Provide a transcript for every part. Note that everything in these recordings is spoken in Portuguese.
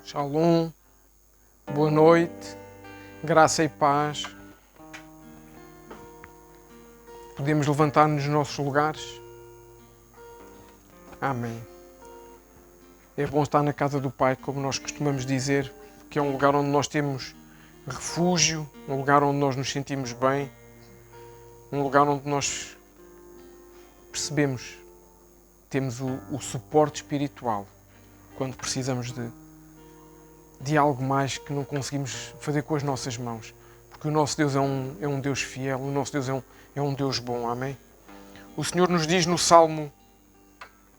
Shalom, boa noite, graça e paz. Podemos levantar-nos nos nossos lugares. Amém. É bom estar na casa do Pai, como nós costumamos dizer, que é um lugar onde nós temos refúgio, um lugar onde nós nos sentimos bem, um lugar onde nós percebemos, temos o suporte espiritual quando precisamos de algo mais que não conseguimos fazer com as nossas mãos. Porque o nosso Deus é um Deus fiel, o nosso Deus é um Deus bom. Amém? O Senhor nos diz no Salmo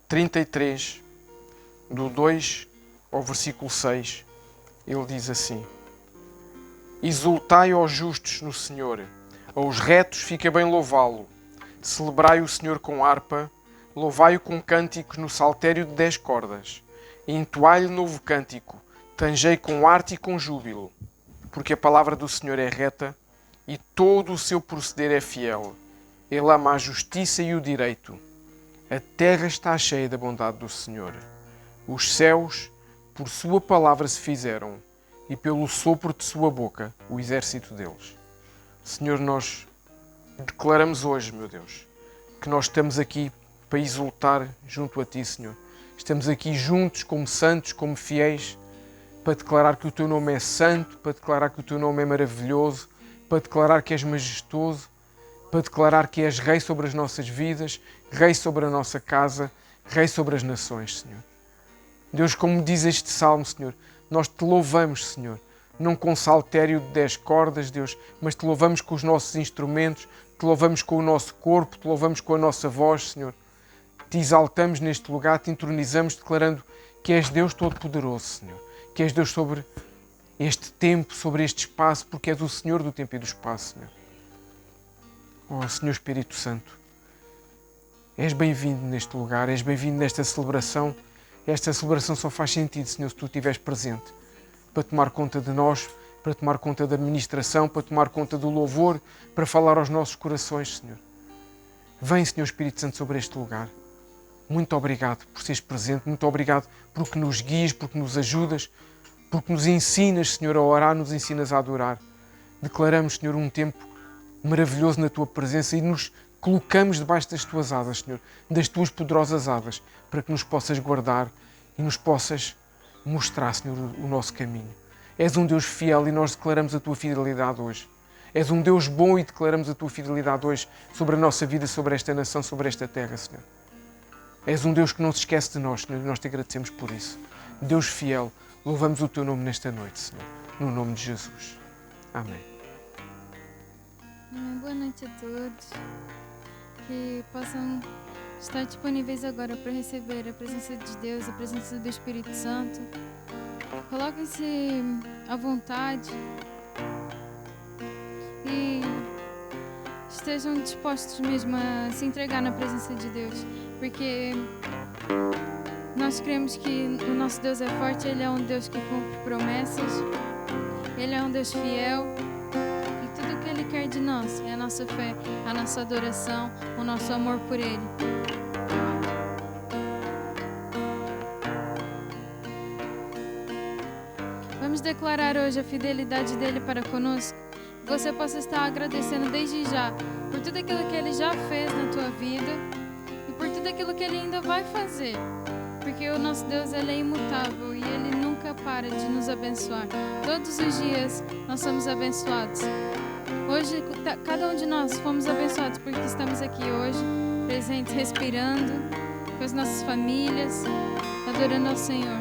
33, do 2 ao versículo 6, Ele diz assim: Exultai aos justos no Senhor, aos retos fica bem louvá-lo. Celebrai o Senhor com harpa, louvai-o com cânticos no saltério de 10 cordas. E entoai-lhe novo cântico, tangei com arte e com júbilo. Porque a palavra do Senhor é reta e todo o seu proceder é fiel. Ele ama a justiça e o direito. A terra está cheia da bondade do Senhor. Os céus, por sua palavra se fizeram, e pelo sopro de sua boca, o exército deles. Senhor, nós declaramos hoje, meu Deus, que nós estamos aqui para exultar junto a Ti, Senhor. Estamos aqui juntos como santos, como fiéis, para declarar que o Teu nome é santo, para declarar que o Teu nome é maravilhoso, para declarar que és majestoso, para declarar que és Rei sobre as nossas vidas, Rei sobre a nossa casa, Rei sobre as nações, Senhor. Deus, como diz este salmo, Senhor, nós Te louvamos, Senhor, não com saltério de 10 cordas, Deus, mas Te louvamos com os nossos instrumentos, Te louvamos com o nosso corpo, Te louvamos com a nossa voz, Senhor. Te exaltamos neste lugar, Te entronizamos, declarando que és Deus Todo-Poderoso, Senhor. Que és Deus sobre este tempo, sobre este espaço, porque és o Senhor do tempo e do espaço, Senhor. Oh, Senhor Espírito Santo, és bem-vindo neste lugar, és bem-vindo nesta celebração. Esta celebração só faz sentido, Senhor, se Tu estiveres presente, para tomar conta de nós, para tomar conta da administração, para tomar conta do louvor, para falar aos nossos corações, Senhor. Vem, Senhor Espírito Santo, sobre este lugar. Muito obrigado por seres presente, muito obrigado porque nos guias, porque nos ajudas, porque nos ensinas, Senhor, a orar, nos ensinas a adorar. Declaramos, Senhor, um tempo maravilhoso na Tua presença e nos colocamos debaixo das Tuas asas, Senhor, das Tuas poderosas asas, para que nos possas guardar e nos possas mostrar, Senhor, o nosso caminho. És um Deus fiel e nós declaramos a Tua fidelidade hoje. És um Deus bom e declaramos a Tua fidelidade hoje sobre a nossa vida, sobre esta nação, sobre esta terra, Senhor. És um Deus que não se esquece de nós, Senhor, e nós Te agradecemos por isso. Deus fiel, louvamos o Teu nome nesta noite, Senhor, no nome de Jesus. Amém. Boa noite a todos, que possam estar disponíveis agora para receber a presença de Deus, a presença do Espírito Santo. Coloquem-se à vontade e estejam dispostos mesmo a se entregar na presença de Deus, porque nós cremos que o nosso Deus é forte, Ele é um Deus que cumpre promessas, Ele é um Deus fiel e tudo o que Ele quer de nós é a nossa fé, a nossa adoração, o nosso amor por Ele. Vamos declarar hoje a fidelidade dEle para conosco. Que você possa estar agradecendo desde já por tudo aquilo que Ele já fez na tua vida e por tudo aquilo que Ele ainda vai fazer. Porque o nosso Deus, Ele é imutável e Ele nunca para de nos abençoar. Todos os dias nós somos abençoados. Hoje, cada um de nós fomos abençoados porque estamos aqui hoje, presentes, respirando, com as nossas famílias, adorando ao Senhor.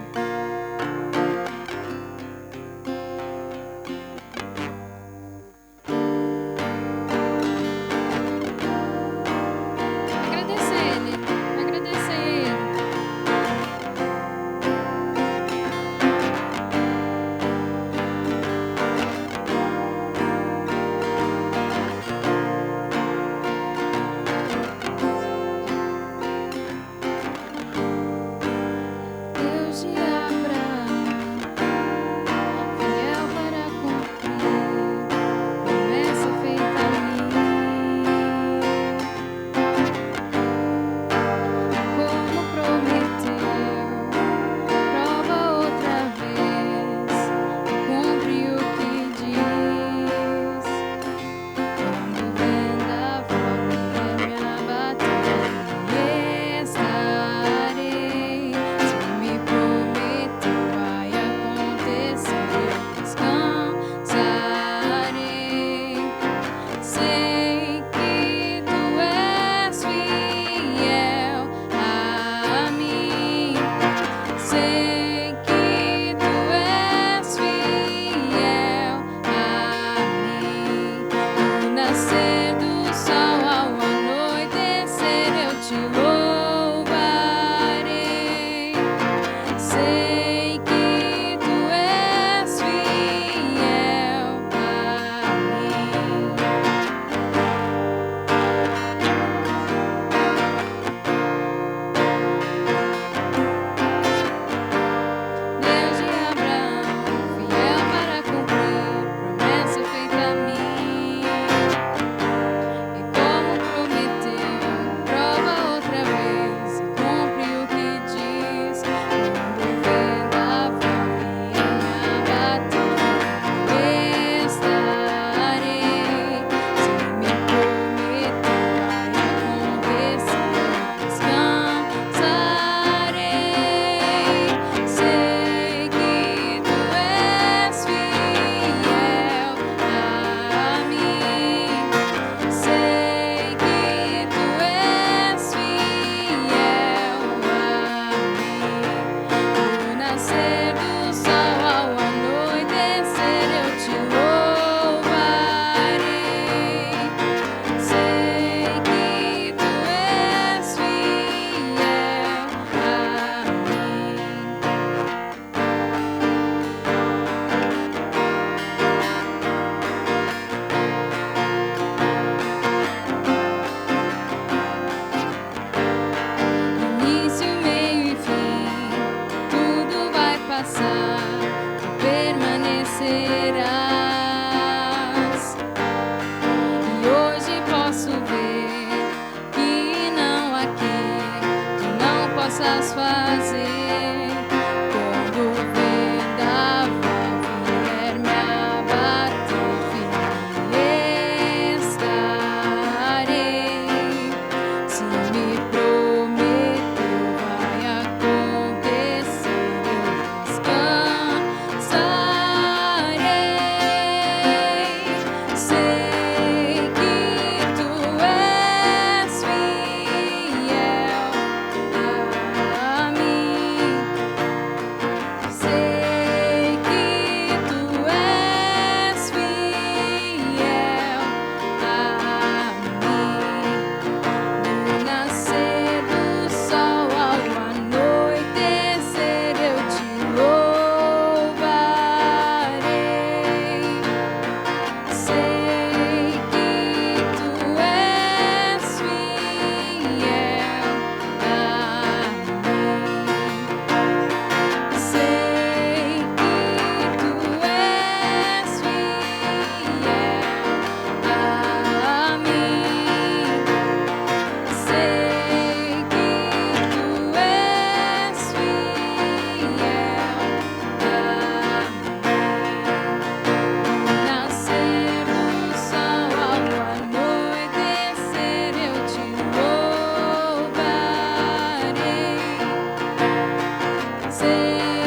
Eu te amo. possas fazer. Quando o vendaval vier me abater, firme estarei. Se me prometeu, vai acontecer, eu descansarei. Sei que tu és fiel a mim. Sei que tu és fiel a mim. No nascer do sol ao anoitecer eu te louvarei. Sei que tu és fiel a mim. Sei que tu és fiel a mim. Sei que tu és fiel a mim. No nascer do sol ao anoitecer eu te louvarei. Sei que tu és fiel a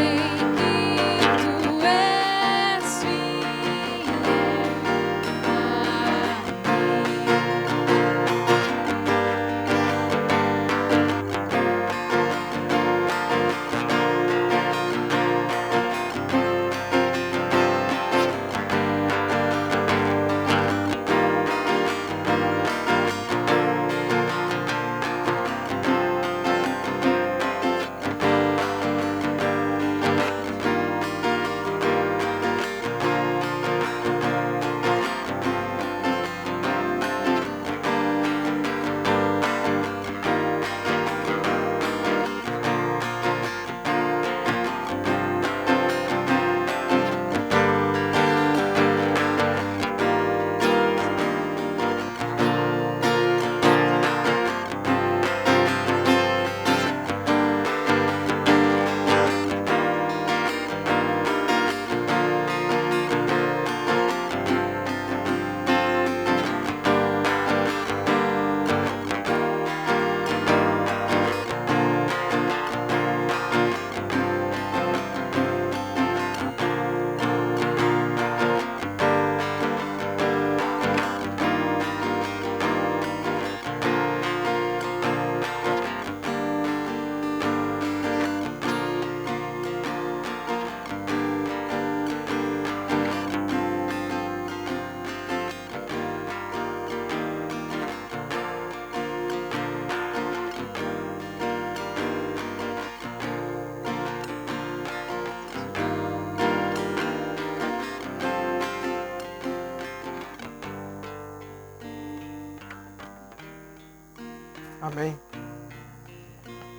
Amém.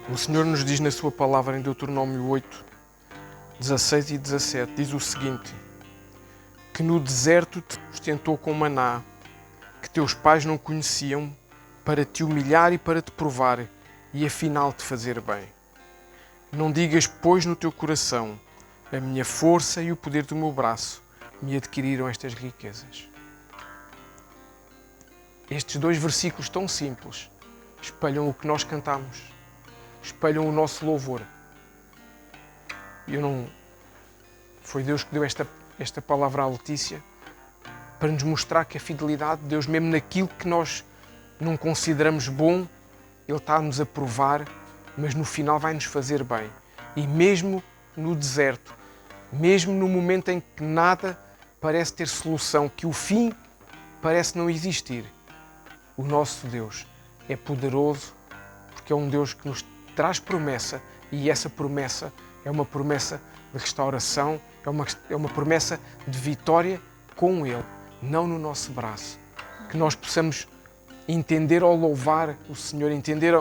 O Senhor nos diz na sua palavra em Deuteronômio 8, 16 e 17, diz o seguinte: que no deserto te sustentou com maná, que teus pais não conheciam, para te humilhar e para te provar, e afinal te fazer bem. Não digas, pois, no teu coração, a minha força e o poder do meu braço me adquiriram estas riquezas. Estes dois versículos tão simples espelham o que nós cantamos, espelham o nosso louvor. Foi Deus que deu esta palavra à Letícia para nos mostrar que a fidelidade de Deus, mesmo naquilo que nós não consideramos bom, Ele está-nos a provar, mas no final vai-nos fazer bem. E mesmo no deserto, mesmo no momento em que nada parece ter solução, que o fim parece não existir, o nosso Deus é poderoso, porque é um Deus que nos traz promessa, e essa promessa é uma promessa de restauração, é uma promessa de vitória com Ele, não no nosso braço. Que nós possamos entender ao louvar o Senhor, entender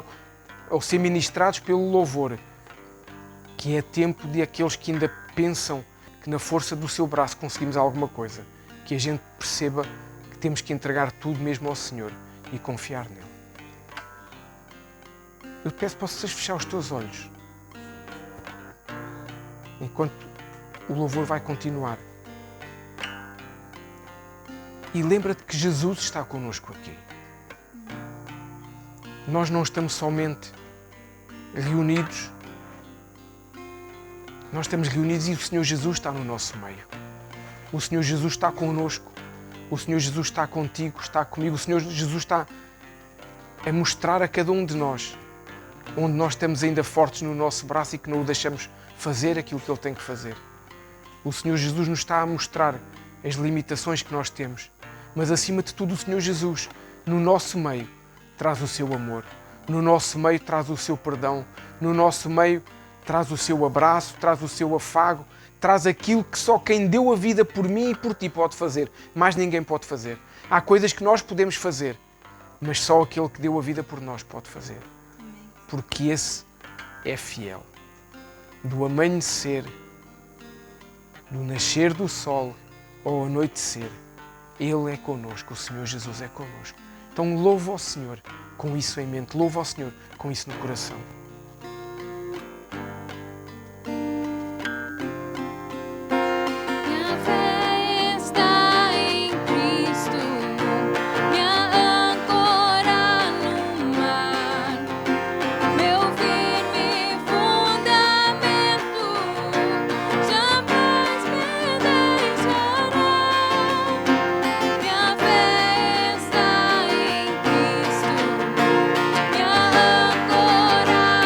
ao ser ministrados pelo louvor, que é tempo de aqueles que ainda pensam que na força do seu braço conseguimos alguma coisa, que a gente perceba que temos que entregar tudo mesmo ao Senhor e confiar nele. Eu te peço para vocês fechar os teus olhos. Enquanto o louvor vai continuar. E lembra-te que Jesus está connosco aqui. Nós não estamos somente reunidos. Nós estamos reunidos e o Senhor Jesus está no nosso meio. O Senhor Jesus está connosco. O Senhor Jesus está contigo, está comigo. O Senhor Jesus está a mostrar a cada um de nós onde nós estamos ainda fortes no nosso braço e que não o deixamos fazer aquilo que Ele tem que fazer. O Senhor Jesus nos está a mostrar as limitações que nós temos. Mas, acima de tudo, o Senhor Jesus, no nosso meio, traz o seu amor. No nosso meio, traz o seu perdão. No nosso meio, traz o seu abraço, traz o seu afago, traz aquilo que só quem deu a vida por mim e por ti pode fazer. Mais ninguém pode fazer. Há coisas que nós podemos fazer, mas só aquele que deu a vida por nós pode fazer. Porque esse é fiel. Do amanhecer, do nascer do sol ao anoitecer, Ele é connosco, o Senhor Jesus é connosco. Então louva ao Senhor com isso em mente, louva ao Senhor com isso no coração. Minha fé está em Cristo, minha âncora no mar, meu firme fundamento jamais me deixará. Minha fé está em Cristo, minha âncora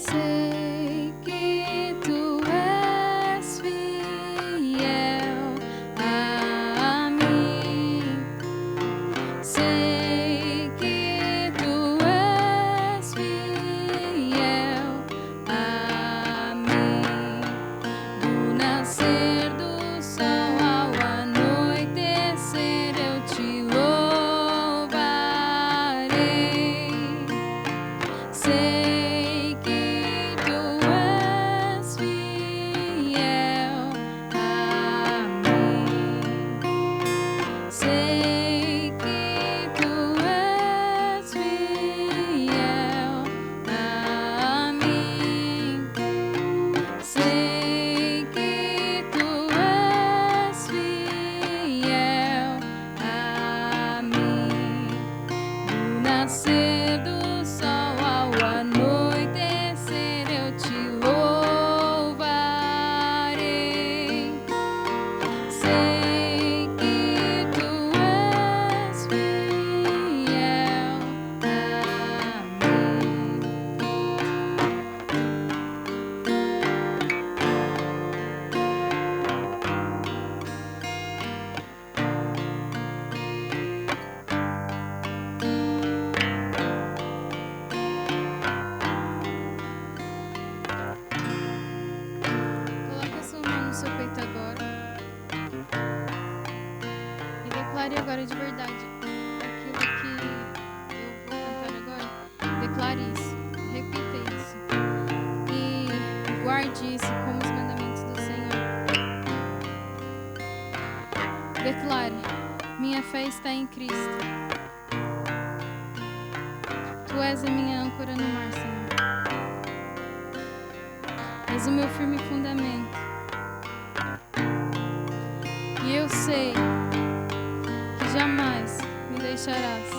Sei que tu és fiel a mim. Sei que tu és fiel a mim. Do nascer do sol ao anoitecer eu te louvarei. Sei que tu és fiel a mim. Sei que tu és fiel a mim. Sei que tu és fiel a mim. Do nascer do sol ao anoitecer eu te louvarei. Sei que tu és fiel a mim. Coloque a sua mão no seu peito agora e declare agora de verdade aquilo que eu vou cantar agora. Declare isso, repita isso e guarde isso como os mandamentos do Senhor. Declare: minha fé está em Cristo. Tu és a minha âncora no mar, Senhor. És o meu firme fundamento. E eu sei que jamais me deixarás.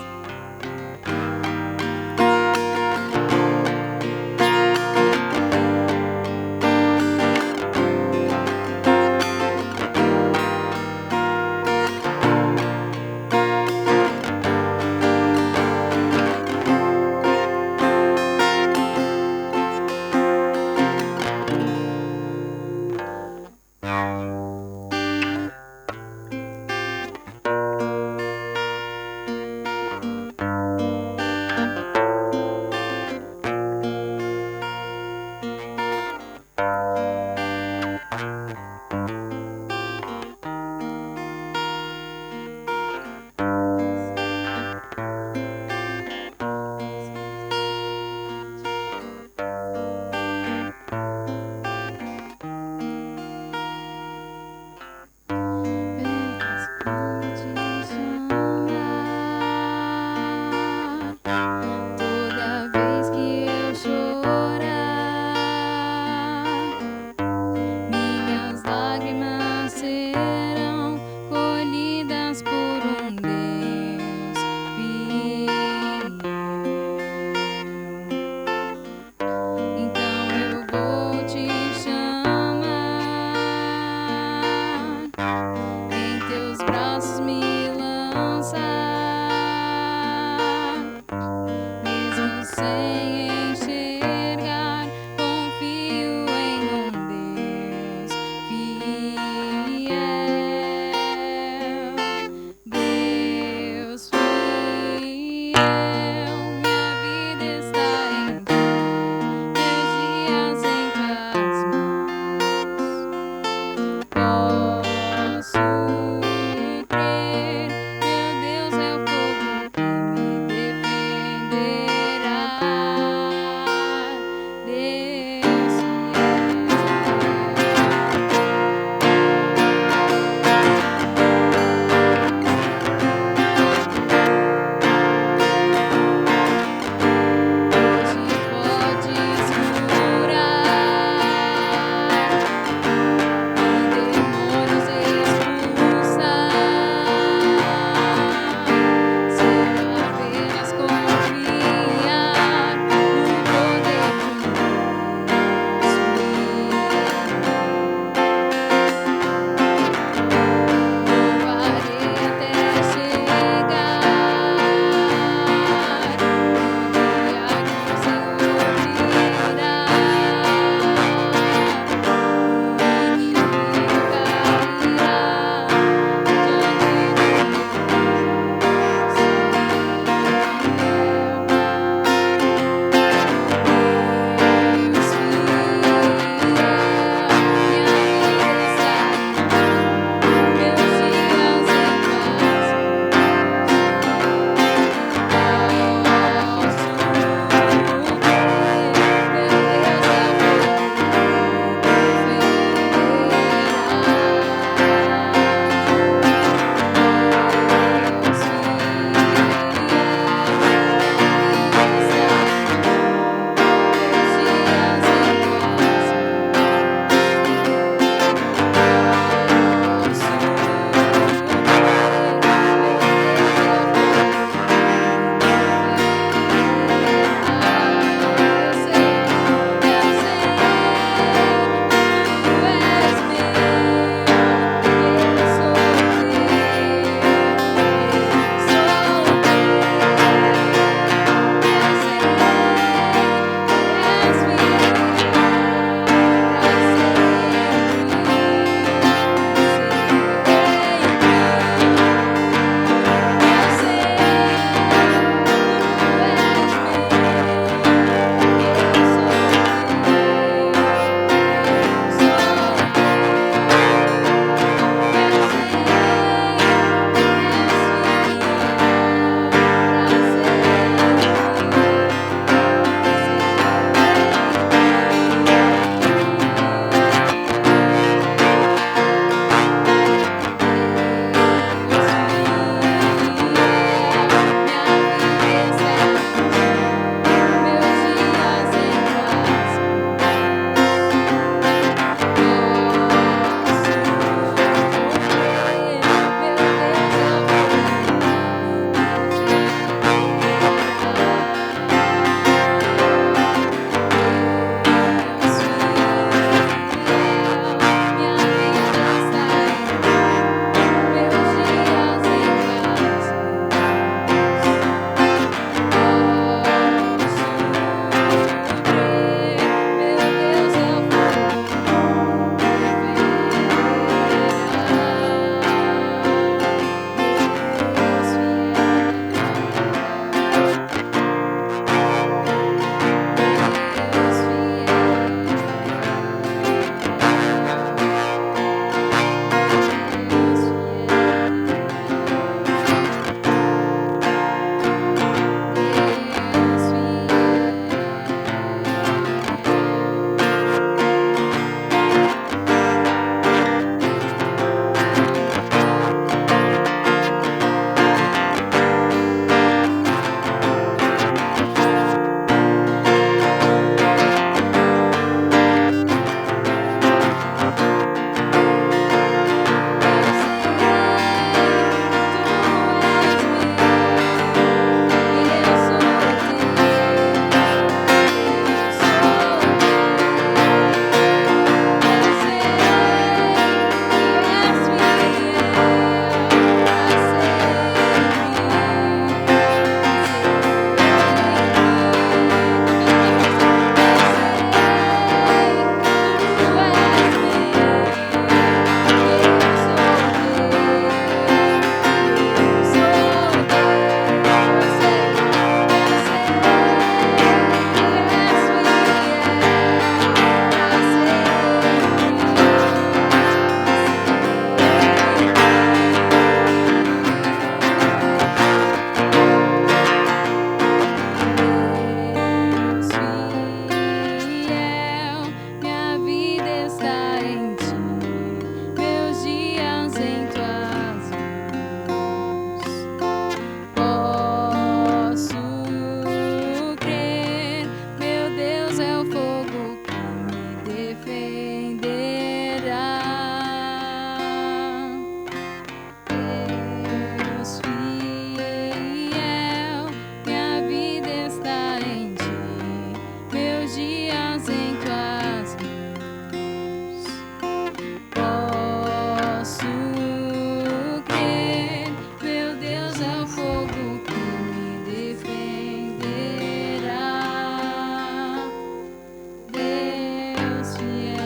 és fiel.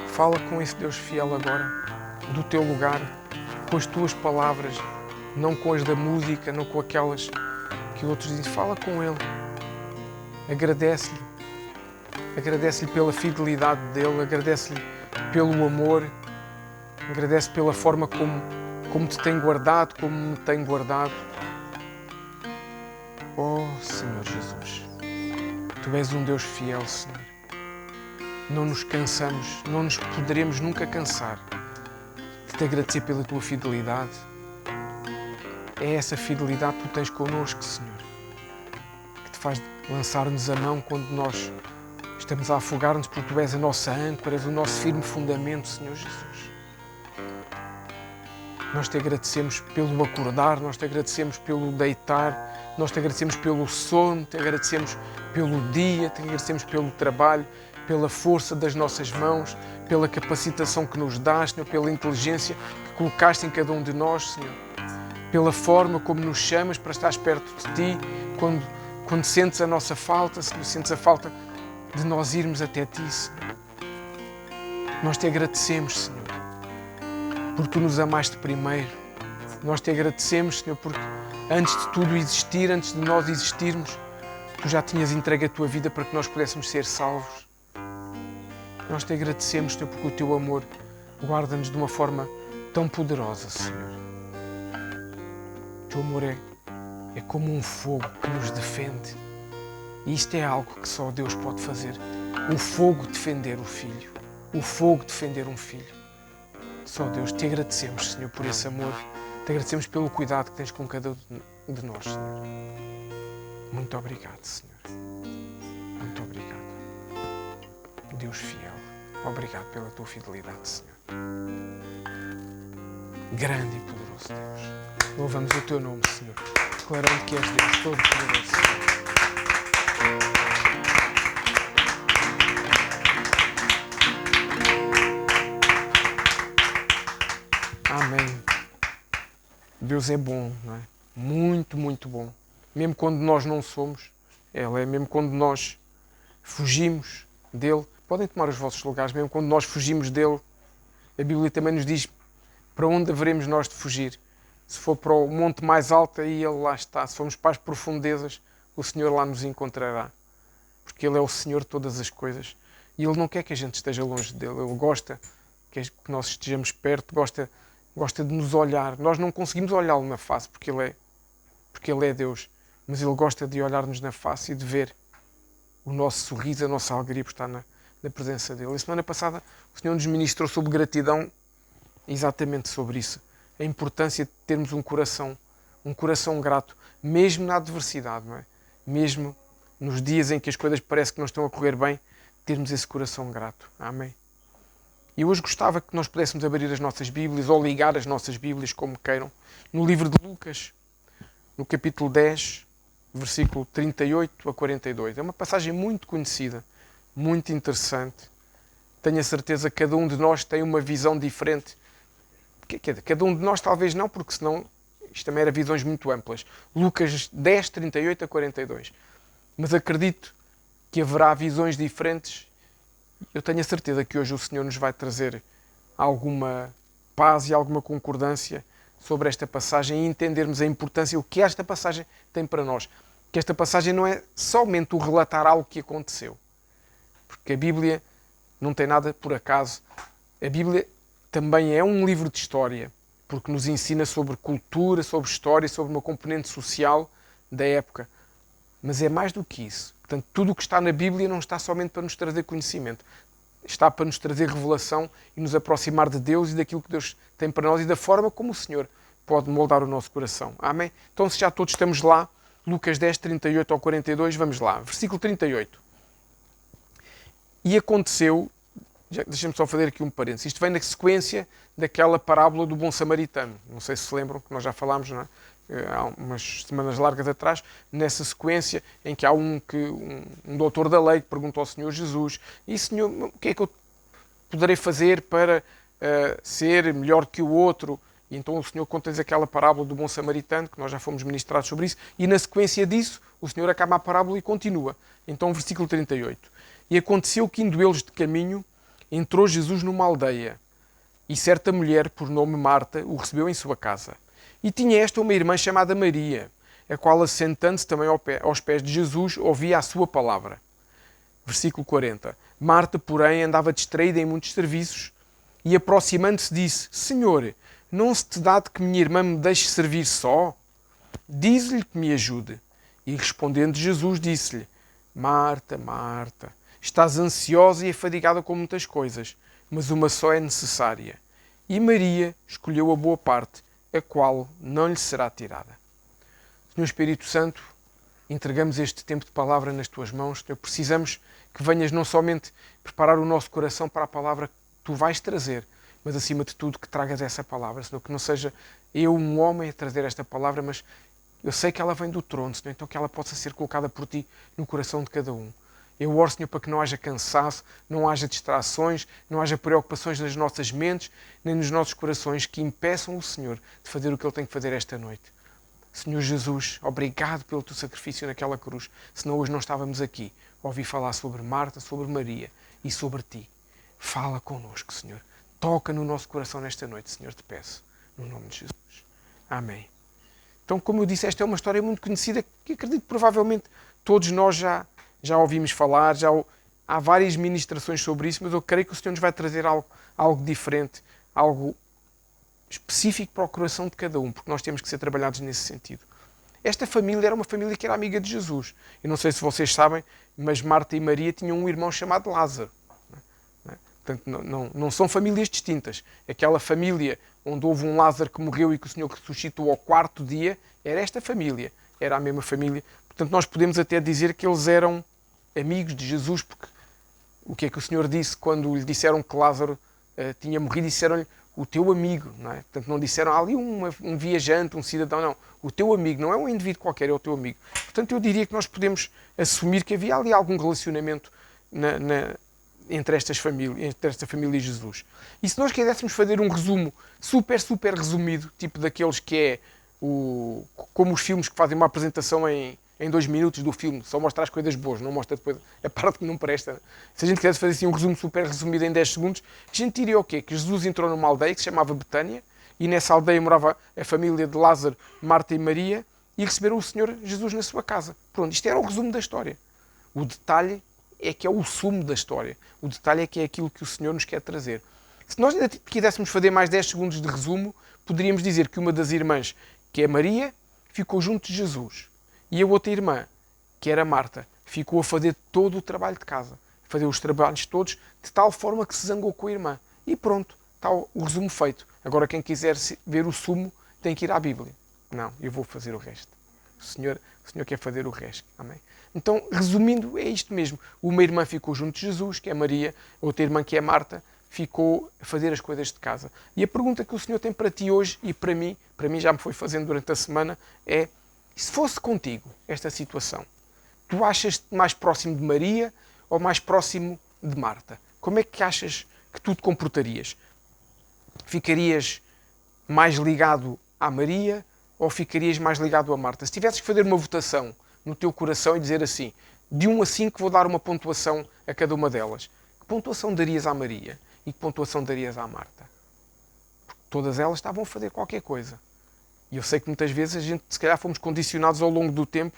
Fala com esse Deus fiel agora, do teu lugar, com as tuas palavras, não com as da música, não com aquelas que outros dizem. Fala com Ele. Agradece-lhe. Agradece-lhe pela fidelidade dEle, agradece-lhe pelo amor, agradece pela forma como te tem guardado, como me tem guardado. Oh, Senhor Jesus, Tu és um Deus fiel, Senhor. Não nos cansamos, não nos poderemos nunca cansar de Te agradecer pela Tua fidelidade. É essa fidelidade que Tu tens connosco, Senhor, que Te faz lançar-nos a mão quando nós estamos a afogar-nos, porque Tu és a nossa âncora, és o nosso firme fundamento, Senhor Jesus. Nós Te agradecemos pelo acordar, nós Te agradecemos pelo deitar, nós Te agradecemos pelo sono, Te agradecemos pelo dia, Te agradecemos pelo trabalho, pela força das nossas mãos, pela capacitação que nos dás, Senhor, pela inteligência que colocaste em cada um de nós, Senhor, pela forma como nos chamas para estar perto de Ti, quando sentes a nossa falta, Senhor, sentes a falta de nós irmos até Ti, Senhor. Nós Te agradecemos, Senhor, porque Tu nos amaste primeiro. Nós Te agradecemos, Senhor, porque antes de tudo existir, antes de nós existirmos, Tu já tinhas entregue a Tua vida para que nós pudéssemos ser salvos. Nós Te agradecemos, Senhor, porque o Teu amor guarda-nos de uma forma tão poderosa, Senhor. O Teu amor é como um fogo que nos defende. E isto é algo que só Deus pode fazer. O fogo defender o Filho. O fogo defender um filho. Só Deus. Te agradecemos, Senhor, por esse amor. Te agradecemos pelo cuidado que tens com cada um de nós, Senhor. Muito obrigado, Senhor. Muito obrigado. Deus fiel. Obrigado pela Tua fidelidade, Senhor. Grande e poderoso Deus. Louvamos o Teu nome, Senhor. Declarando que és Deus todo-poderoso, Senhor. Amém. Deus é bom, não é? Muito, muito bom. Mesmo quando nós não somos, Ele é. Mesmo quando nós fugimos dEle. Podem tomar os vossos lugares. Mesmo quando nós fugimos dEle, a Bíblia também nos diz para onde haveremos nós de fugir. Se for para o monte mais alto, aí Ele lá está. Se formos para as profundezas, o Senhor lá nos encontrará. Porque Ele é o Senhor de todas as coisas. E Ele não quer que a gente esteja longe dEle. Ele gosta que nós estejamos perto, gosta de nos olhar. Nós não conseguimos olhá-lo na face, porque Ele é Deus. Mas Ele gosta de olhar-nos na face e de ver o nosso sorriso, a nossa alegria por estar na presença dEle. A semana passada o Senhor nos ministrou sobre gratidão, exatamente sobre isso. A importância de termos um coração grato, mesmo na adversidade, não é? Mesmo nos dias em que as coisas parecem que não estão a correr bem, termos esse coração grato. Amém? E hoje gostava que nós pudéssemos abrir as nossas Bíblias ou ligar as nossas Bíblias, como queiram, no livro de Lucas, no capítulo 10, versículo 38 a 42. É uma passagem muito conhecida, muito interessante. Tenho a certeza que cada um de nós tem uma visão diferente. Cada um de nós talvez não, porque senão isto também era visões muito amplas. Lucas 10, 38 a 42. Mas acredito que haverá visões diferentes. Eu tenho a certeza que hoje o Senhor nos vai trazer alguma paz e alguma concordância sobre esta passagem e entendermos a importância, o que esta passagem tem para nós. Que esta passagem não é somente o relatar algo que aconteceu. Porque a Bíblia não tem nada por acaso. A Bíblia também é um livro de história, porque nos ensina sobre cultura, sobre história, sobre uma componente social da época. Mas é mais do que isso. Portanto, tudo o que está na Bíblia não está somente para nos trazer conhecimento. Está para nos trazer revelação e nos aproximar de Deus e daquilo que Deus tem para nós e da forma como o Senhor pode moldar o nosso coração. Amém? Então, se já todos estamos lá, Lucas 10, 38 ao 42, vamos lá. Versículo 38. E aconteceu, deixa-me só fazer aqui um parênteses, isto vem na sequência daquela parábola do bom samaritano. Não sei se se lembram, que nós já falámos, não é? Há umas semanas largas atrás, nessa sequência em que há um doutor da lei que pergunta ao Senhor Jesus: e Senhor, o que é que eu poderei fazer para ser melhor que o outro? E então o Senhor conta-lhes aquela parábola do bom samaritano, que nós já fomos ministrados sobre isso, e na sequência disso, o Senhor acaba a parábola e continua. Então, versículo 38. E aconteceu que, indo eles de caminho, entrou Jesus numa aldeia, e certa mulher, por nome Marta, o recebeu em sua casa. E tinha esta uma irmã chamada Maria, a qual, assentando-se também aos pés de Jesus, ouvia a sua palavra. Versículo 40. Marta, porém, andava distraída em muitos serviços, e aproximando-se disse: Senhor, não se te dá de que minha irmã me deixe servir só? Diz-lhe que me ajude. E respondendo Jesus, disse-lhe: Marta, Marta, estás ansiosa e afadigada com muitas coisas, mas uma só é necessária. E Maria escolheu a boa parte, a qual não lhe será tirada. Senhor Espírito Santo, entregamos este tempo de palavra nas tuas mãos. Senhor, precisamos que venhas não somente preparar o nosso coração para a palavra que tu vais trazer, mas acima de tudo que tragas essa palavra, Senhor, que não seja eu, um homem, a trazer esta palavra, mas eu sei que ela vem do trono, Senhor, então que ela possa ser colocada por ti no coração de cada um. Eu oro, Senhor, para que não haja cansaço, não haja distrações, não haja preocupações nas nossas mentes, nem nos nossos corações que impeçam o Senhor de fazer o que Ele tem que fazer esta noite. Senhor Jesus, obrigado pelo teu sacrifício naquela cruz, senão hoje não estávamos aqui. Ouvi falar sobre Marta, sobre Maria e sobre ti. Fala connosco, Senhor. Toca no nosso coração nesta noite, Senhor, te peço, no nome de Jesus. Amém. Então, como eu disse, esta é uma história muito conhecida que acredito que provavelmente todos nós já ouvimos falar, há várias ministrações sobre isso, mas eu creio que o Senhor nos vai trazer algo diferente, algo específico para o coração de cada um, porque nós temos que ser trabalhados nesse sentido. Esta família era uma família que era amiga de Jesus. Eu não sei se vocês sabem, mas Marta e Maria tinham um irmão chamado Lázaro. Portanto, não são famílias distintas. Aquela família onde houve um Lázaro que morreu e que o Senhor ressuscitou ao quarto dia, era esta família. Era a mesma família. Portanto, nós podemos até dizer que eles eram amigos de Jesus, porque o que é que o Senhor disse quando lhe disseram que Lázaro tinha morrido? Disseram-lhe o teu amigo, não é? Portanto, não disseram ali um viajante, um cidadão, não. O teu amigo, não é um indivíduo qualquer, é o teu amigo. Portanto, eu diria que nós podemos assumir que havia ali algum relacionamento entre esta família e Jesus. E se nós quiséssemos fazer um resumo super resumido, tipo daqueles que é como os filmes que fazem uma apresentação em 2 minutos do filme, só mostra as coisas boas, não mostra depois a parte que não presta. Se a gente quisesse fazer assim um resumo super resumido em 10 segundos, a gente diria o quê? Que Jesus entrou numa aldeia que se chamava Betânia, e nessa aldeia morava a família de Lázaro, Marta e Maria, e receberam o Senhor Jesus na sua casa. Pronto, isto era o resumo da história. O detalhe é que é o sumo da história. O detalhe é que é aquilo que o Senhor nos quer trazer. Se nós ainda quiséssemos fazer mais 10 segundos de resumo, poderíamos dizer que uma das irmãs, que é Maria, ficou junto de Jesus. E a outra irmã, que era Marta, ficou a fazer todo o trabalho de casa. A fazer os trabalhos todos, de tal forma que se zangou com a irmã. E pronto, está o resumo feito. Agora quem quiser ver o sumo, tem que ir à Bíblia. Não, eu vou fazer o resto. O Senhor quer fazer o resto. Amém? Então, resumindo, é isto mesmo. Uma irmã ficou junto de Jesus, que é Maria. Outra irmã, que é Marta, ficou a fazer as coisas de casa. E a pergunta que o Senhor tem para ti hoje e para mim já me foi fazendo durante a semana, é: se fosse contigo esta situação, tu achas-te mais próximo de Maria ou mais próximo de Marta? Como é que achas que tu te comportarias? Ficarias mais ligado à Maria ou ficarias mais ligado a Marta? Se tivesses que fazer uma votação no teu coração e dizer assim, de 1 a 5 vou dar uma pontuação a cada uma delas, que pontuação darias à Maria e que pontuação darias à Marta? Porque todas elas estavam a fazer qualquer coisa. E eu sei que muitas vezes a gente, se calhar, fomos condicionados ao longo do tempo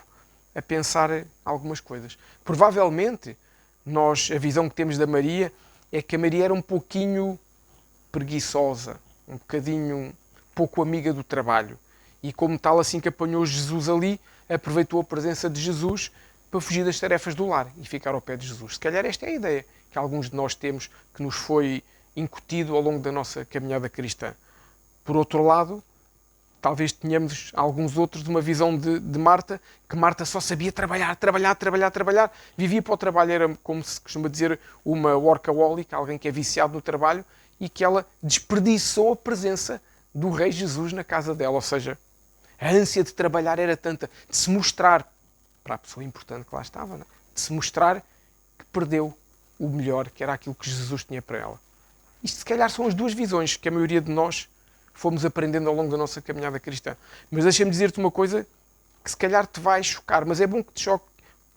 a pensar algumas coisas. Provavelmente, a visão que temos da Maria é que a Maria era um pouquinho preguiçosa, um bocadinho pouco amiga do trabalho. E como tal, assim que apanhou Jesus ali, aproveitou a presença de Jesus para fugir das tarefas do lar e ficar ao pé de Jesus. Se calhar esta é a ideia que alguns de nós temos, que nos foi incutido ao longo da nossa caminhada cristã. Por outro lado, talvez tenhamos alguns outros de uma visão de Marta, que Marta só sabia trabalhar, vivia para o trabalho, era, como se costuma dizer, uma workaholic, alguém que é viciado no trabalho, e que ela desperdiçou a presença do Rei Jesus na casa dela. Ou seja, a ânsia de trabalhar era tanta, de se mostrar, para a pessoa importante que lá estava, de se mostrar que perdeu o melhor, que era aquilo que Jesus tinha para ela. Isto, se calhar, são as duas visões que a maioria de nós fomos aprendendo ao longo da nossa caminhada cristã. Mas deixa-me dizer-te uma coisa que se calhar te vai chocar, mas é bom que te choque.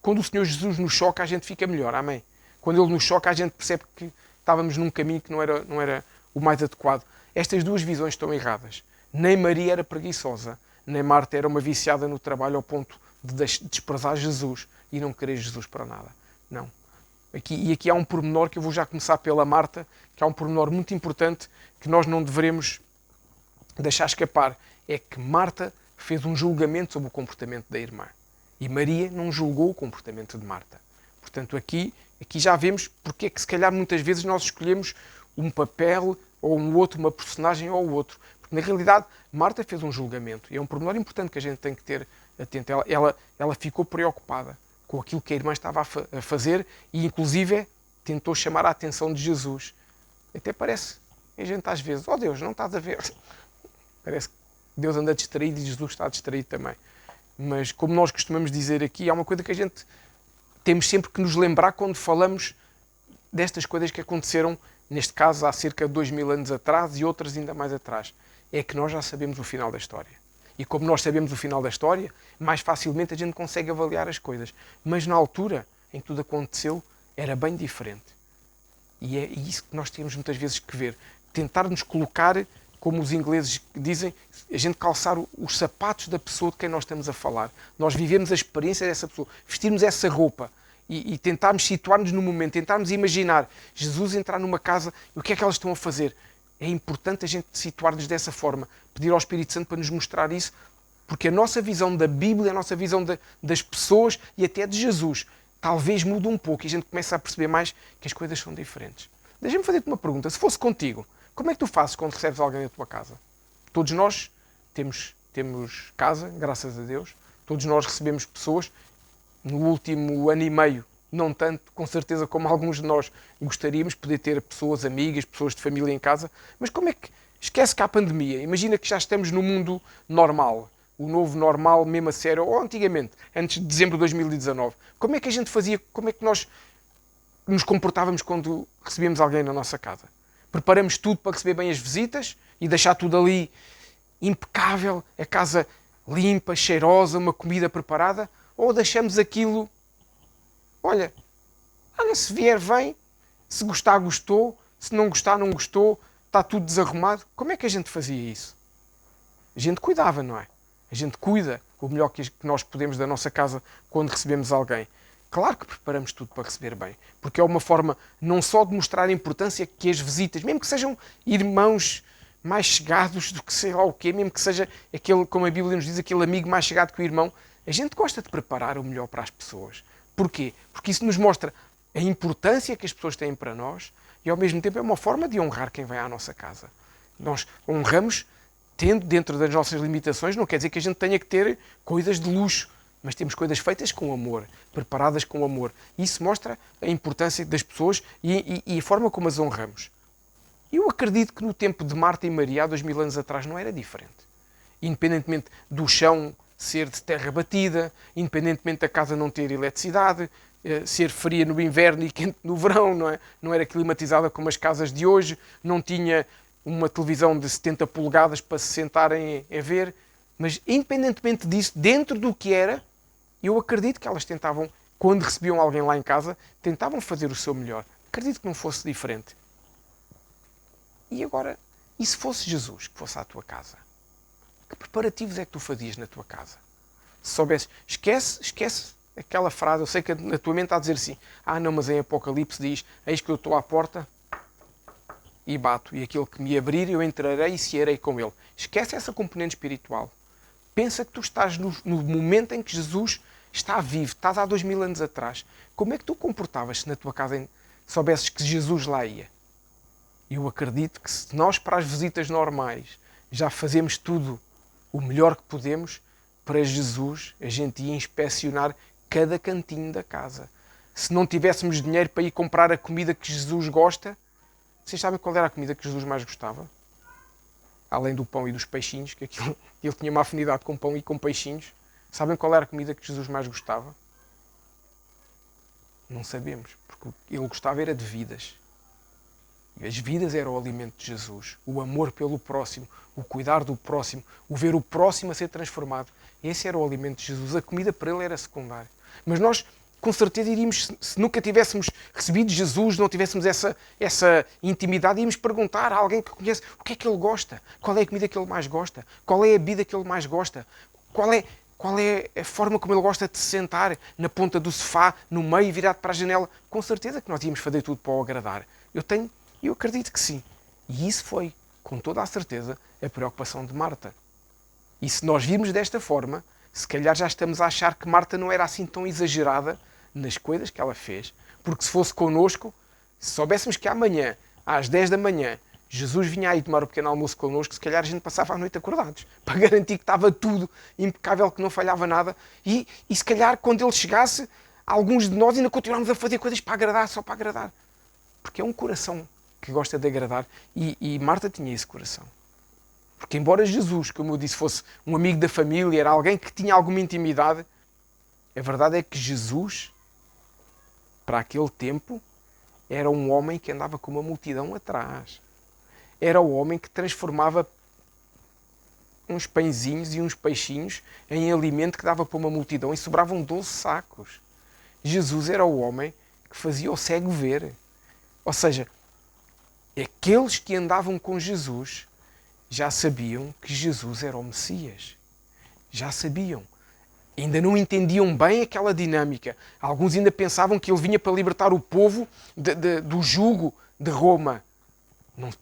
Quando o Senhor Jesus nos choca, a gente fica melhor, amém? Quando Ele nos choca, a gente percebe que estávamos num caminho que não era o mais adequado. Estas duas visões estão erradas. Nem Maria era preguiçosa, nem Marta era uma viciada no trabalho ao ponto de desprezar Jesus e não querer Jesus para nada. Não. Aqui há um pormenor que eu vou já começar pela Marta, que há um pormenor muito importante que nós não devemos deixar escapar. É que Marta fez um julgamento sobre o comportamento da irmã. E Maria não julgou o comportamento de Marta. Portanto, aqui já vemos porque é que se calhar muitas vezes nós escolhemos um papel ou um outro, uma personagem ou o outro. Porque na realidade Marta fez um julgamento. E é um pormenor importante que a gente tem que ter atento. Ela ficou preocupada com aquilo que a irmã estava a fazer e inclusive tentou chamar a atenção de Jesus. Até parece, a gente às vezes, oh Deus, não estás a ver? Parece que Deus anda distraído e Jesus está distraído também. Mas como nós costumamos dizer aqui, há uma coisa que a gente temos sempre que nos lembrar quando falamos destas coisas que aconteceram, neste caso há cerca de 2000 anos atrás e outras ainda mais atrás. É que nós já sabemos o final da história. E como nós sabemos o final da história, mais facilmente a gente consegue avaliar as coisas. Mas na altura em que tudo aconteceu, era bem diferente. E é isso que nós temos muitas vezes que ver. Tentar nos colocar, como os ingleses dizem, a gente calçar os sapatos da pessoa de quem nós estamos a falar. Nós vivemos a experiência dessa pessoa, vestirmos essa roupa e tentarmos situar-nos no momento, tentarmos imaginar Jesus entrar numa casa e o que é que elas estão a fazer. É importante a gente situar-nos dessa forma, pedir ao Espírito Santo para nos mostrar isso, porque a nossa visão da Bíblia, a nossa visão das pessoas e até de Jesus, talvez mude um pouco e a gente começa a perceber mais que as coisas são diferentes. Deixa-me fazer-te uma pergunta. Se fosse contigo, como é que tu fazes quando recebes alguém na tua casa? Todos nós temos casa, graças a Deus. Todos nós recebemos pessoas. No último ano e meio, não tanto, com certeza, como alguns de nós gostaríamos, poder ter pessoas amigas, pessoas de família em casa. Mas como é que... Esquece que há pandemia. Imagina que já estamos no mundo normal. O novo normal, mesmo a sério, ou antigamente, antes de dezembro de 2019. Como é que a gente fazia, como é que nós nos comportávamos quando recebíamos alguém na nossa casa? Preparamos tudo para receber bem as visitas e deixar tudo ali impecável, a casa limpa, cheirosa, uma comida preparada? Ou deixamos aquilo, olha, se vier vem, se gostar gostou, se não gostar não gostou, está tudo desarrumado? Como é que a gente fazia isso? A gente cuidava, não é? A gente cuida o melhor que nós podemos da nossa casa quando recebemos alguém. Claro que preparamos tudo para receber bem, porque é uma forma não só de mostrar a importância que as visitas, mesmo que sejam irmãos mais chegados do que sei lá o quê, mesmo que seja aquele, como a Bíblia nos diz, aquele amigo mais chegado que o irmão, a gente gosta de preparar o melhor para as pessoas. Porquê? Porque isso nos mostra a importância que as pessoas têm para nós e ao mesmo tempo é uma forma de honrar quem vai à nossa casa. Nós honramos tendo dentro das nossas limitações, não quer dizer que a gente tenha que ter coisas de luxo, mas temos coisas feitas com amor, preparadas com amor. Isso mostra a importância das pessoas e a forma como as honramos. Eu acredito que no tempo de Marta e Maria, há 2000 anos atrás, não era diferente. Independentemente do chão ser de terra batida, independentemente da casa não ter eletricidade, ser fria no inverno e quente no verão, não é? Não era climatizada como as casas de hoje, não tinha uma televisão de 70 polegadas para se sentarem a ver, mas independentemente disso, dentro do que era, eu acredito que elas tentavam, quando recebiam alguém lá em casa, tentavam fazer o seu melhor. Acredito que não fosse diferente. E agora, e se fosse Jesus que fosse à tua casa? Que preparativos é que tu fazias na tua casa? Se soubesses, esquece aquela frase, eu sei que na tua mente está a dizer assim, não, mas em Apocalipse diz, eis que eu estou à porta e bato, e aquele que me abrir eu entrarei e cearei com ele. Esquece essa componente espiritual. Pensa que tu estás no momento em que Jesus está vivo, estás há 2000 anos atrás. Como é que tu comportavas se na tua casa soubesses que Jesus lá ia? Eu acredito que se nós para as visitas normais já fazemos tudo o melhor que podemos, para Jesus a gente ia inspecionar cada cantinho da casa. Se não tivéssemos dinheiro para ir comprar a comida que Jesus gosta, vocês sabem qual era a comida que Jesus mais gostava? Além do pão e dos peixinhos, que ele tinha uma afinidade com pão e com peixinhos. Sabem qual era a comida que Jesus mais gostava? Não sabemos, porque ele gostava era de vidas. As vidas eram o alimento de Jesus. O amor pelo próximo, o cuidar do próximo, o ver o próximo a ser transformado. Esse era o alimento de Jesus. A comida para ele era secundária. Mas nós, com certeza, iríamos, se nunca tivéssemos recebido Jesus, não tivéssemos essa intimidade, íamos perguntar a alguém que conhece o que é que ele gosta, qual é a comida que ele mais gosta, qual é a bebida que ele mais gosta, qual é a forma como ele gosta de se sentar na ponta do sofá, no meio, virado para a janela. Com certeza que nós íamos fazer tudo para o agradar. Eu acredito que sim. E isso foi, com toda a certeza, a preocupação de Marta. E se nós virmos desta forma, se calhar já estamos a achar que Marta não era assim tão exagerada nas coisas que ela fez. Porque se fosse connosco, se soubéssemos que amanhã, às 10 da manhã, Jesus vinha aí tomar o pequeno almoço connosco, se calhar a gente passava a noite acordados, para garantir que estava tudo impecável, que não falhava nada. E se calhar, quando ele chegasse, alguns de nós ainda continuávamos a fazer coisas para agradar, só para agradar. Porque é um coração que gosta de agradar. E Marta tinha esse coração. Porque embora Jesus, como eu disse, fosse um amigo da família, era alguém que tinha alguma intimidade, a verdade é que Jesus, para aquele tempo, era um homem que andava com uma multidão atrás. Era o homem que transformava uns pãezinhos e uns peixinhos em alimento que dava para uma multidão e sobravam 12 sacos. Jesus era o homem que fazia o cego ver. Ou seja, aqueles que andavam com Jesus já sabiam que Jesus era o Messias. Já sabiam. Ainda não entendiam bem aquela dinâmica. Alguns ainda pensavam que ele vinha para libertar o povo do jugo de Roma.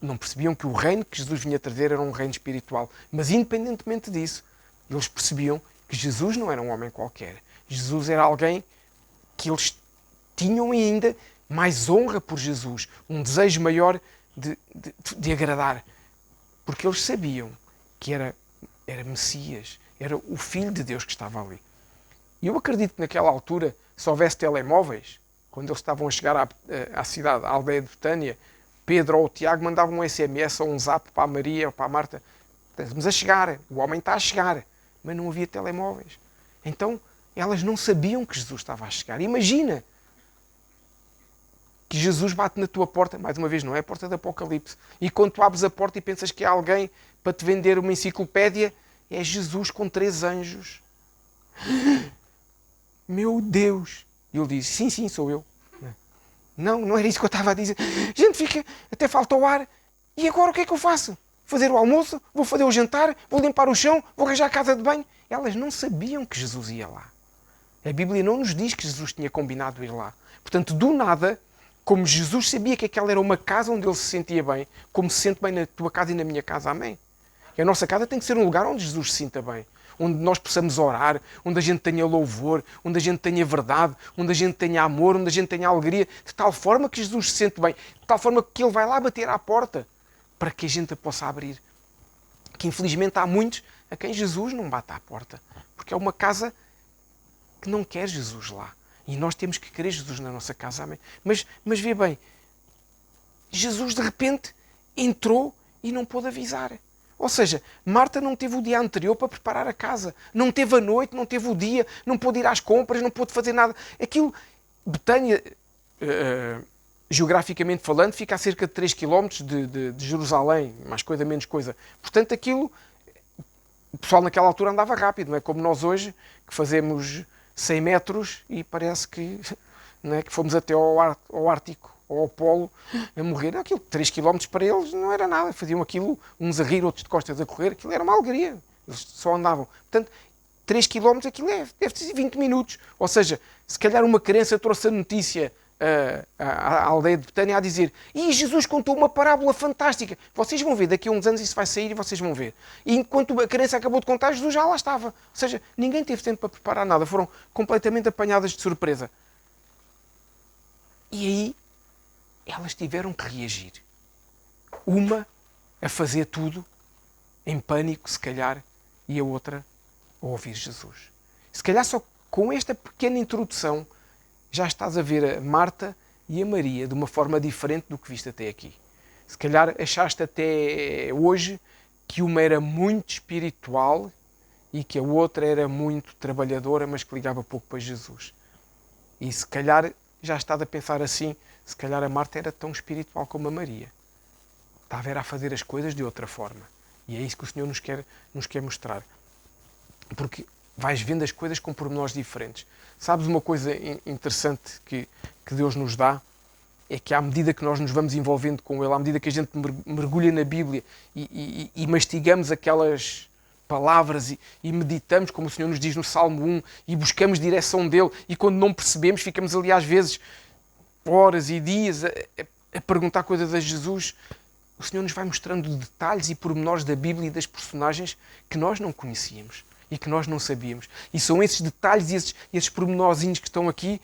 Não percebiam que o reino que Jesus vinha trazer era um reino espiritual. Mas independentemente disso, eles percebiam que Jesus não era um homem qualquer. Jesus era alguém que eles tinham ainda mais honra por Jesus, um desejo maior de agradar, porque eles sabiam que era Messias, era o Filho de Deus que estava ali. E eu acredito que naquela altura, se houvesse telemóveis, quando eles estavam a chegar à cidade, à aldeia de Betânia, Pedro ou Tiago mandavam um SMS ou um zap para a Maria ou para a Marta: estamos a chegar, o homem está a chegar, mas não havia telemóveis. Então elas não sabiam que Jesus estava a chegar. Imagina que Jesus bate na tua porta, mais uma vez, não é a porta do Apocalipse, e quando tu abres a porta e pensas que há alguém para te vender uma enciclopédia, é Jesus com 3 anjos. Meu Deus! E ele diz: sim, sim, sou eu. Não era isso que eu estava a dizer. Gente, fica, até falta o ar. E agora o que é que eu faço? Fazer o almoço? Vou fazer o jantar? Vou limpar o chão? Vou arranjar a casa de banho? Elas não sabiam que Jesus ia lá. A Bíblia não nos diz que Jesus tinha combinado ir lá. Portanto, do nada, como Jesus sabia que aquela era uma casa onde ele se sentia bem, como se sente bem na tua casa e na minha casa, amém? E a nossa casa tem que ser um lugar onde Jesus se sinta bem. Onde nós possamos orar, onde a gente tenha louvor, onde a gente tenha verdade, onde a gente tenha amor, onde a gente tenha alegria, de tal forma que Jesus se sente bem, de tal forma que Ele vai lá bater à porta, para que a gente a possa abrir. Que infelizmente há muitos a quem Jesus não bate à porta, porque é uma casa que não quer Jesus lá. E nós temos que querer Jesus na nossa casa, amém? Mas vê bem, Jesus de repente entrou e não pôde avisar. Ou seja, Marta não teve o dia anterior para preparar a casa. Não teve a noite, não teve o dia, não pôde ir às compras, não pôde fazer nada. Aquilo, Betânia, geograficamente falando, fica a cerca de 3 km de Jerusalém. Mais coisa, menos coisa. Portanto, aquilo, o pessoal naquela altura andava rápido. Não é como nós hoje, que fazemos 100 metros e parece que, não é, que fomos até ao Ártico ou ao Polo a morrer. Aquilo, 3 km para eles não era nada. Faziam aquilo, uns a rir, outros de costas a correr. Aquilo era uma alegria. Eles só andavam. Portanto, 3 km aquilo deve ser 20 minutos. Ou seja, se calhar uma criança trouxe a notícia à aldeia de Betânia a dizer: e Jesus contou uma parábola fantástica. Vocês vão ver, daqui a uns anos isso vai sair e vocês vão ver. E enquanto a criança acabou de contar, Jesus já lá estava. Ou seja, ninguém teve tempo para preparar nada. Foram completamente apanhadas de surpresa. E aí elas tiveram que reagir. Uma a fazer tudo em pânico, se calhar, e a outra a ouvir Jesus. Se calhar só com esta pequena introdução já estás a ver a Marta e a Maria de uma forma diferente do que viste até aqui. Se calhar achaste até hoje que uma era muito espiritual e que a outra era muito trabalhadora, mas que ligava pouco para Jesus. E se calhar já estás a pensar assim: se calhar a Marta era tão espiritual como a Maria. Estava era a fazer as coisas de outra forma. E é isso que o Senhor nos quer mostrar. Porque vais vendo as coisas com pormenores diferentes. Sabes uma coisa interessante que Deus nos dá? É que à medida que nós nos vamos envolvendo com Ele, à medida que a gente mergulha na Bíblia e mastigamos aquelas palavras e meditamos, como o Senhor nos diz no Salmo 1, e buscamos direção dEle, e quando não percebemos, ficamos ali às vezes horas e dias a perguntar coisas a Jesus, o Senhor nos vai mostrando detalhes e pormenores da Bíblia e das personagens que nós não conhecíamos e que nós não sabíamos. E são esses detalhes e esses pormenorzinhos que estão aqui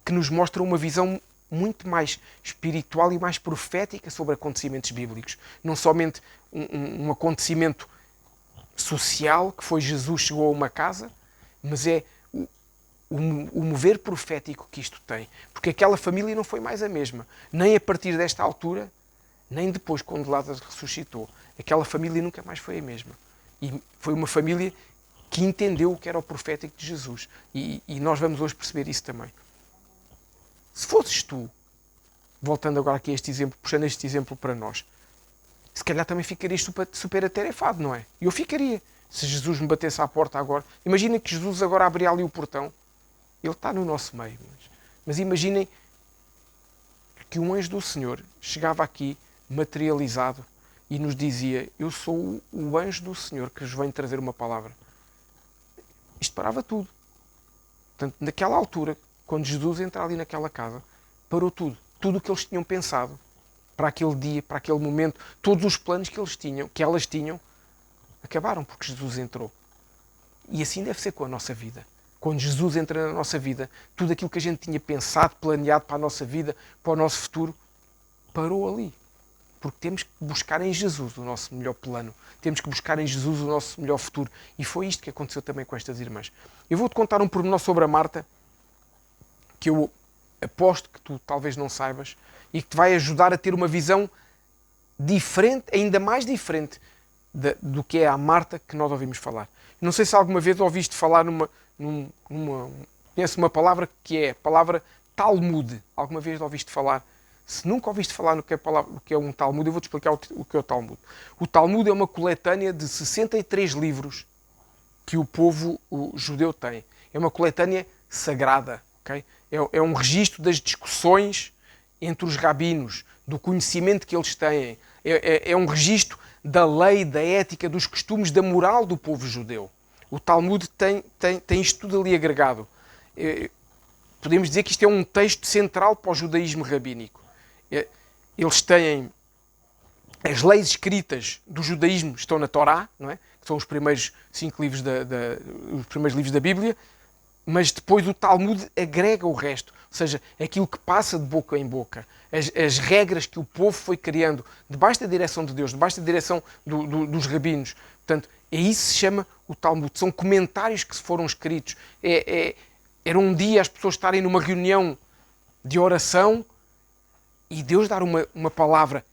que nos mostram uma visão muito mais espiritual e mais profética sobre acontecimentos bíblicos. Não somente um acontecimento social, que foi Jesus chegou a uma casa, mas é o mover profético que isto tem. Porque aquela família não foi mais a mesma. Nem a partir desta altura, nem depois, quando Lázaro ressuscitou. Aquela família nunca mais foi a mesma. E foi uma família que entendeu o que era o profético de Jesus. E nós vamos hoje perceber isso também. Se fosses tu, voltando agora aqui a este exemplo, puxando este exemplo para nós, se calhar também ficarias super atarefado, não é? Eu ficaria. Se Jesus me batesse à porta agora, imagina que Jesus agora abria ali o portão. Ele está no nosso meio. Mas imaginem que um anjo do Senhor chegava aqui, materializado, e nos dizia: eu sou o anjo do Senhor que vos vem trazer uma palavra. Isto parava tudo. Portanto, naquela altura, quando Jesus entra ali naquela casa, parou tudo. Tudo o que eles tinham pensado para aquele dia, para aquele momento, todos os planos que elas tinham, acabaram porque Jesus entrou. E assim deve ser com a nossa vida. Quando Jesus entra na nossa vida, tudo aquilo que a gente tinha pensado, planeado para a nossa vida, para o nosso futuro, parou ali. Porque temos que buscar em Jesus o nosso melhor plano. Temos que buscar em Jesus o nosso melhor futuro. E foi isto que aconteceu também com estas irmãs. Eu vou-te contar um pormenor sobre a Marta, que eu aposto que tu talvez não saibas, e que te vai ajudar a ter uma visão diferente, ainda mais diferente do que é a Marta que nós ouvimos falar. Não sei se alguma vez ouviste falar conhece uma palavra que é a palavra Talmud. Alguma vez ouviste falar? Se nunca ouviste falar no que é um Talmud, eu vou-te explicar o que é o Talmud. O Talmud é uma coletânea de 63 livros que o povo judeu tem. É uma coletânea sagrada. Okay? É um registro das discussões entre os rabinos, do conhecimento que eles têm. É um registro da lei, da ética, dos costumes, da moral do povo judeu. O Talmud tem isto tudo ali agregado. Podemos dizer que isto é um texto central para o judaísmo rabínico. Eles têm as leis escritas do judaísmo, estão na Torá, não é? Que são os primeiros 5 livros os primeiros livros da Bíblia, mas depois o Talmud agrega o resto, ou seja, aquilo que passa de boca em boca, as regras que o povo foi criando debaixo da direção de Deus, debaixo da direção dos rabinos. Portanto, é isso que se chama o Talmud. São comentários que se foram escritos. Era um dia as pessoas estarem numa reunião de oração e Deus dar uma palavra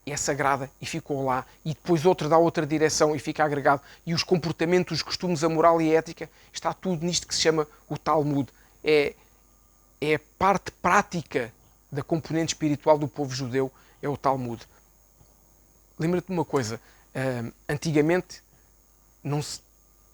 é sagrada e ficou lá, e depois outro dá outra direção e fica agregado, e os comportamentos, os costumes, a moral e a ética, está tudo nisto que se chama o Talmud. É a parte prática da componente espiritual do povo judeu, é o Talmud. Lembra-te de uma coisa, antigamente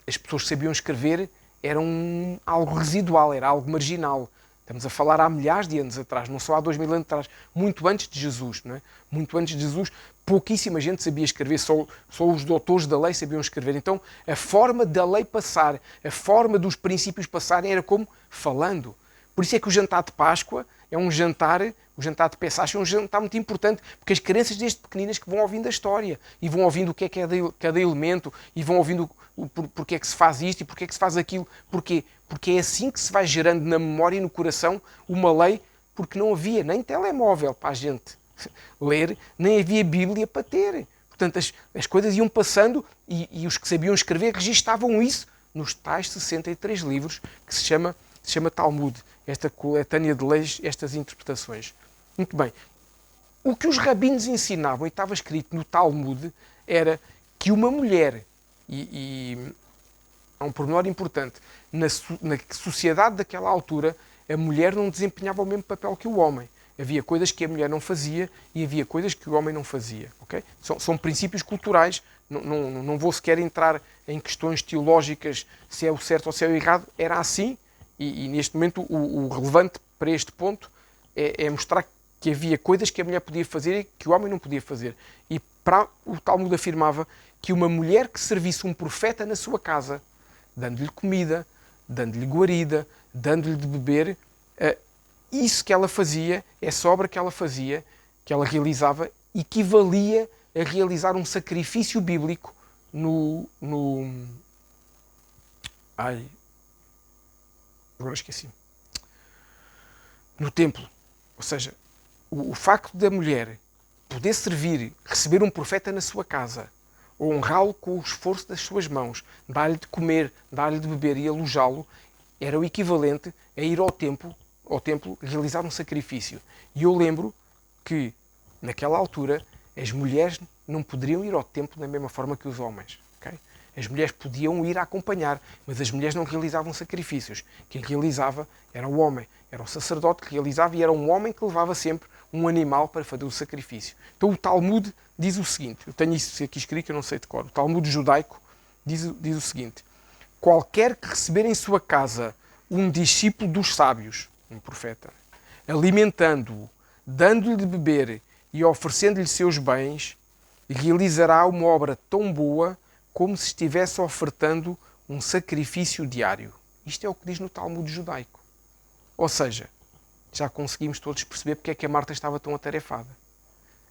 as pessoas que sabiam escrever eram algo residual, era algo marginal. Estamos a falar há milhares de anos atrás, não só há 2000 anos atrás, muito antes de Jesus, não é? Muito antes de Jesus, pouquíssima gente sabia escrever, só os doutores da lei sabiam escrever. Então, a forma da lei passar, a forma dos princípios passarem era como falando. Por isso é que o jantar de Páscoa é um jantar, o jantar de Pessach é um jantar muito importante, porque as crianças desde pequeninas que vão ouvindo a história, e vão ouvindo o que é cada elemento, e vão ouvindo porque é que se faz isto e porque é que se faz aquilo. Porquê? Porque é assim que se vai gerando na memória e no coração uma lei, porque não havia nem telemóvel para a gente ler, nem havia Bíblia para ter. Portanto, as coisas iam passando e os que sabiam escrever registavam isso nos tais 63 livros que se chama Talmud, esta coletânea de leis, estas interpretações. Muito bem. O que os rabinos ensinavam, e estava escrito no Talmud, era que uma mulher, e é um pormenor importante, na sociedade daquela altura, a mulher não desempenhava o mesmo papel que o homem. Havia coisas que a mulher não fazia e havia coisas que o homem não fazia. Okay? São princípios culturais. Não vou sequer entrar em questões teológicas se é o certo ou se é o errado. Era assim e neste momento o relevante para este ponto é mostrar que havia coisas que a mulher podia fazer e que o homem não podia fazer. E o Talmud afirmava que uma mulher que servisse um profeta na sua casa, dando-lhe comida, dando-lhe guarida, dando-lhe de beber, isso que ela fazia, essa obra que ela fazia, que ela realizava, equivalia a realizar um sacrifício bíblico agora esqueci. No templo. Ou seja, o facto da mulher poder servir, receber um profeta na sua casa, honrá-lo com o esforço das suas mãos, dar-lhe de comer, dar-lhe de beber e alojá-lo, era o equivalente a ir ao templo realizar um sacrifício. E eu lembro que, naquela altura, as mulheres não poderiam ir ao templo da mesma forma que os homens. Okay? As mulheres podiam ir a acompanhar, mas as mulheres não realizavam sacrifícios. Quem realizava era o homem, era o sacerdote que realizava e era um homem que levava sempre um animal para fazer o sacrifício. Então o Talmud diz o seguinte, eu tenho isso aqui escrito, eu não sei de cor, o Talmud judaico diz o seguinte: qualquer que receber em sua casa um discípulo dos sábios, um profeta, alimentando-o, dando-lhe de beber e oferecendo-lhe seus bens, realizará uma obra tão boa como se estivesse ofertando um sacrifício diário. Isto é o que diz no Talmud judaico. Ou seja, já conseguimos todos perceber porque é que a Marta estava tão atarefada.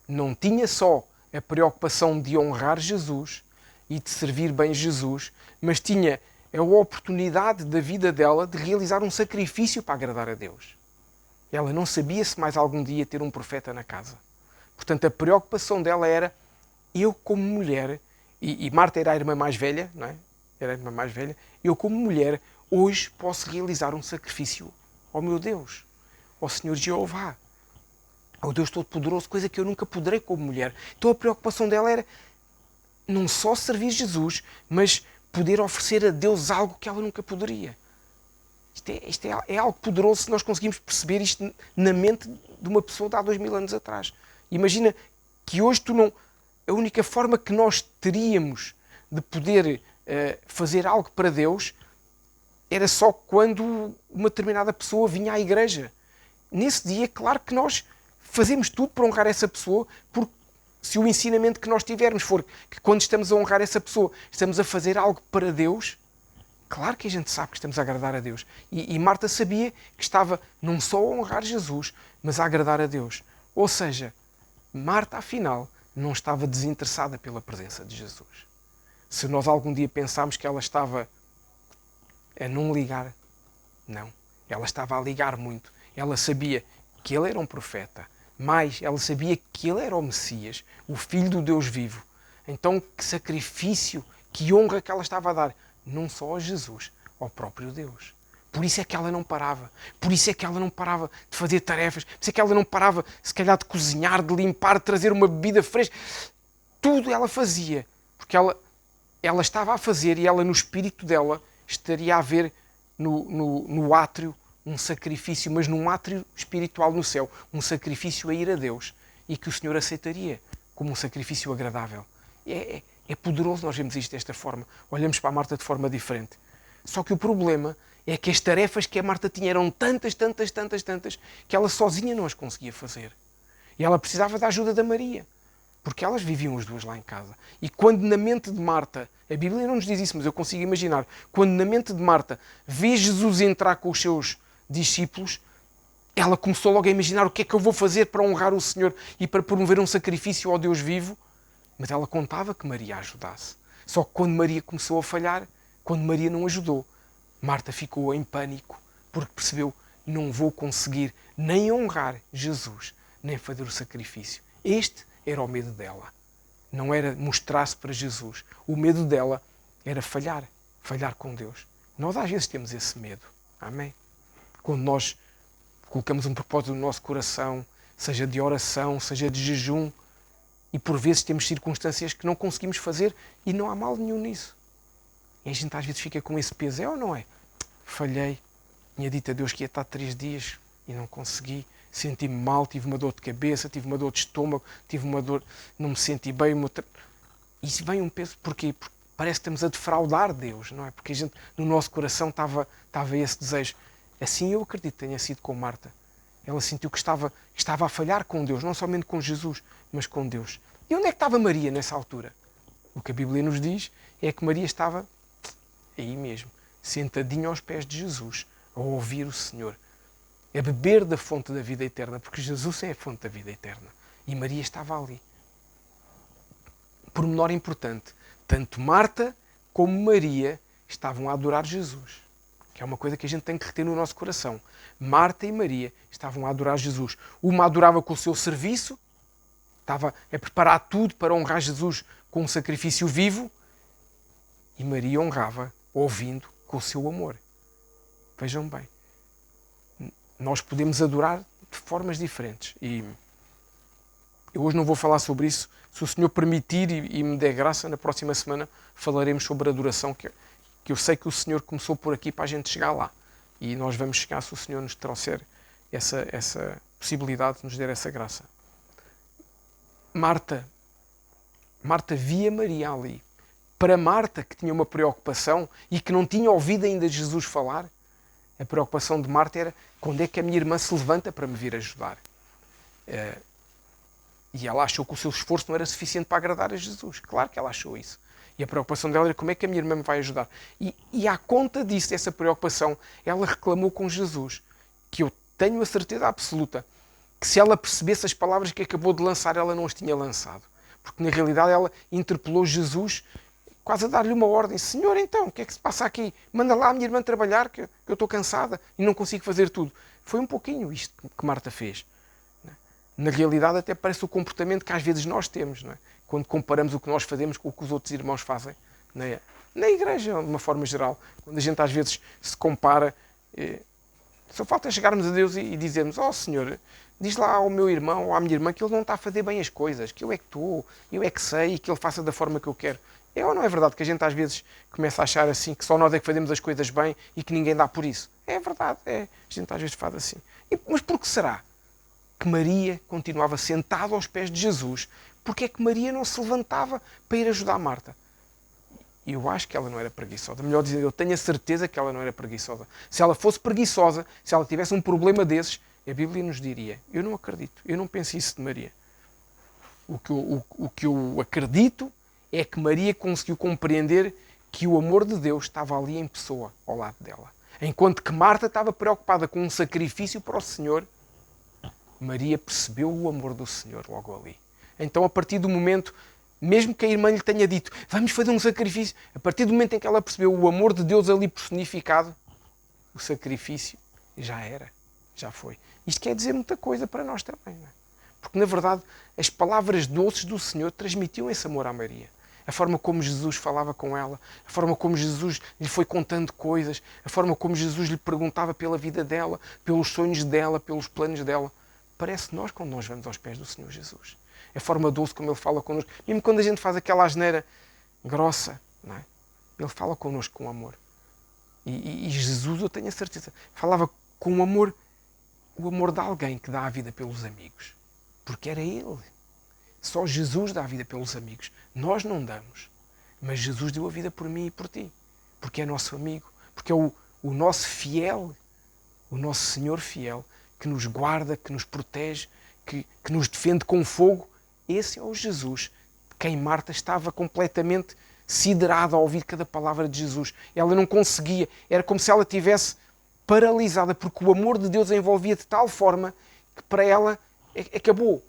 Não tinha só a preocupação de honrar Jesus e de servir bem Jesus, mas tinha a oportunidade da vida dela de realizar um sacrifício para agradar a Deus. Ela não sabia se mais algum dia ter um profeta na casa. Portanto, a preocupação dela era, eu como mulher, e Marta era a irmã mais velha, não é? Era a irmã mais velha, eu como mulher, hoje posso realizar um sacrifício ao meu Deus, ao Senhor Jeová, ao Deus Todo-Poderoso, coisa que eu nunca poderei como mulher. Então a preocupação dela era não só servir Jesus, mas poder oferecer a Deus algo que ela nunca poderia. Isto é algo poderoso se nós conseguimos perceber isto na mente de uma pessoa de há 2000 anos atrás. Imagina que hoje a única forma que nós teríamos de poder fazer algo para Deus era só quando uma determinada pessoa vinha à igreja. Nesse dia, claro que nós fazemos tudo para honrar essa pessoa, porque se o ensinamento que nós tivermos for que quando estamos a honrar essa pessoa, estamos a fazer algo para Deus, claro que a gente sabe que estamos a agradar a Deus. E Marta sabia que estava não só a honrar Jesus, mas a agradar a Deus. Ou seja, Marta, afinal, não estava desinteressada pela presença de Jesus. Se nós algum dia pensámos que ela estava a não ligar, não. Ela estava a ligar muito. Ela sabia que ele era um profeta. Mais, ela sabia que ele era o Messias, o Filho do Deus vivo. Então, que sacrifício, que honra que ela estava a dar. Não só a Jesus, ao próprio Deus. Por isso é que ela não parava. Por isso é que ela não parava de fazer tarefas. Por isso é que ela não parava, se calhar, de cozinhar, de limpar, de trazer uma bebida fresca. Tudo ela fazia. Porque ela estava a fazer e ela, no espírito dela, estaria a ver no átrio um sacrifício, mas num átrio espiritual no céu. Um sacrifício a ir a Deus. E que o Senhor aceitaria como um sacrifício agradável. É poderoso nós vermos isto desta forma. Olhamos para a Marta de forma diferente. Só que o problema é que as tarefas que a Marta tinha eram tantas, que ela sozinha não as conseguia fazer. E ela precisava da ajuda da Maria. Porque elas viviam as duas lá em casa. E quando na mente de Marta, a Bíblia não nos diz isso, mas eu consigo imaginar, quando na mente de Marta vê Jesus entrar com os seus discípulos, ela começou logo a imaginar o que é que eu vou fazer para honrar o Senhor e para promover um sacrifício ao Deus vivo. Mas ela contava que Maria a ajudasse. Só que quando Maria começou a falhar, quando Maria não ajudou, Marta ficou em pânico, porque percebeu, não vou conseguir nem honrar Jesus, nem fazer o sacrifício. Este era o medo dela. Não era mostrar-se para Jesus. O medo dela era falhar com Deus. Nós às vezes temos esse medo. Amém? Quando nós colocamos um propósito no nosso coração, seja de oração, seja de jejum, e por vezes temos circunstâncias que não conseguimos fazer e não há mal nenhum nisso. E a gente às vezes fica com esse peso, é ou não é? Falhei, tinha dito a Deus que ia estar 3 dias e não consegui. Senti-me mal, tive uma dor de cabeça, tive uma dor de estômago, tive uma dor, não me senti bem. Isso vem um peso, porquê? Porque parece que estamos a defraudar Deus, não é? Porque a gente, no nosso coração estava esse desejo. Assim eu acredito que tenha sido com Marta. Ela sentiu que estava a falhar com Deus, não somente com Jesus, mas com Deus. E onde é que estava Maria nessa altura? O que a Bíblia nos diz é que Maria estava aí mesmo, sentadinha aos pés de Jesus, a ouvir o Senhor, a beber da fonte da vida eterna, porque Jesus é a fonte da vida eterna. E Maria estava ali. Pormenor importante, tanto Marta como Maria estavam a adorar Jesus, que é uma coisa que a gente tem que reter no nosso coração. Marta e Maria estavam a adorar Jesus. Uma adorava com o seu serviço, estava a preparar tudo para honrar Jesus com um sacrifício vivo, e Maria honrava ouvindo com o seu amor. Vejam bem, nós podemos adorar de formas diferentes. E eu hoje não vou falar sobre isso. Se o Senhor permitir e me der graça, na próxima semana falaremos sobre a adoração, que eu sei que o Senhor começou por aqui para a gente chegar lá. E nós vamos chegar se o Senhor nos trouxer essa possibilidade, nos der essa graça. Marta via Maria ali. Para Marta, que tinha uma preocupação e que não tinha ouvido ainda Jesus falar, a preocupação de Marta era: quando é que a minha irmã se levanta para me vir ajudar? E ela achou que o seu esforço não era suficiente para agradar a Jesus. Claro que ela achou isso. E a preocupação dela era: como é que a minha irmã me vai ajudar? E à conta disso, dessa preocupação, ela reclamou com Jesus, que eu tenho a certeza absoluta que se ela percebesse as palavras que acabou de lançar, ela não as tinha lançado. Porque na realidade ela interpelou Jesus, quase a dar-lhe uma ordem: Senhor, então, o que é que se passa aqui? Manda lá a minha irmã trabalhar, que eu estou cansada e não consigo fazer tudo. Foi um pouquinho isto que Marta fez. Na realidade até parece o comportamento que às vezes nós temos, não é? Quando comparamos o que nós fazemos com o que os outros irmãos fazem na igreja, de uma forma geral. Quando a gente às vezes se compara, só falta chegarmos a Deus e dizermos: ó Senhor, diz lá ao meu irmão ou à minha irmã que ele não está a fazer bem as coisas, que eu é que estou, eu é que sei, que ele faça da forma que eu quero. É ou não é verdade que a gente às vezes começa a achar assim, que só nós é que fazemos as coisas bem e que ninguém dá por isso? É verdade, a gente às vezes faz assim. Mas por que será que Maria continuava sentada aos pés de Jesus? Porque é que Maria não se levantava para ir ajudar Marta? Eu acho que ela não era preguiçosa. Melhor dizer, eu tenho a certeza que ela não era preguiçosa. Se ela fosse preguiçosa, se ela tivesse um problema desses, a Bíblia nos diria: eu não acredito, eu não penso isso de Maria. O que eu acredito é que Maria conseguiu compreender que o amor de Deus estava ali em pessoa, ao lado dela. Enquanto que Marta estava preocupada com um sacrifício para o Senhor, Maria percebeu o amor do Senhor logo ali. Então, a partir do momento, mesmo que a irmã lhe tenha dito: vamos fazer um sacrifício, a partir do momento em que ela percebeu o amor de Deus ali personificado, o sacrifício já era, já foi. Isto quer dizer muita coisa para nós também, não é? Porque, na verdade, as palavras doces do Senhor transmitiam esse amor à Maria. A forma como Jesus falava com ela, a forma como Jesus lhe foi contando coisas, a forma como Jesus lhe perguntava pela vida dela, pelos sonhos dela, pelos planos dela. Parece nós quando nós vamos aos pés do Senhor Jesus. A forma doce como Ele fala connosco. Mesmo quando a gente faz aquela asneira grossa, não é? Ele fala connosco com amor. E Jesus, eu tenho a certeza, falava com amor, o amor de alguém que dá a vida pelos amigos. Porque era Ele. Só Jesus dá a vida pelos amigos. Nós não damos. Mas Jesus deu a vida por mim e por ti. Porque é nosso amigo. Porque é o nosso fiel, o nosso Senhor fiel, que nos guarda, que nos protege, que nos defende com fogo. Esse é o Jesus de quem Marta estava completamente siderada a ouvir cada palavra de Jesus. Ela não conseguia. Era como se ela estivesse paralisada, porque o amor de Deus a envolvia de tal forma que para ela acabou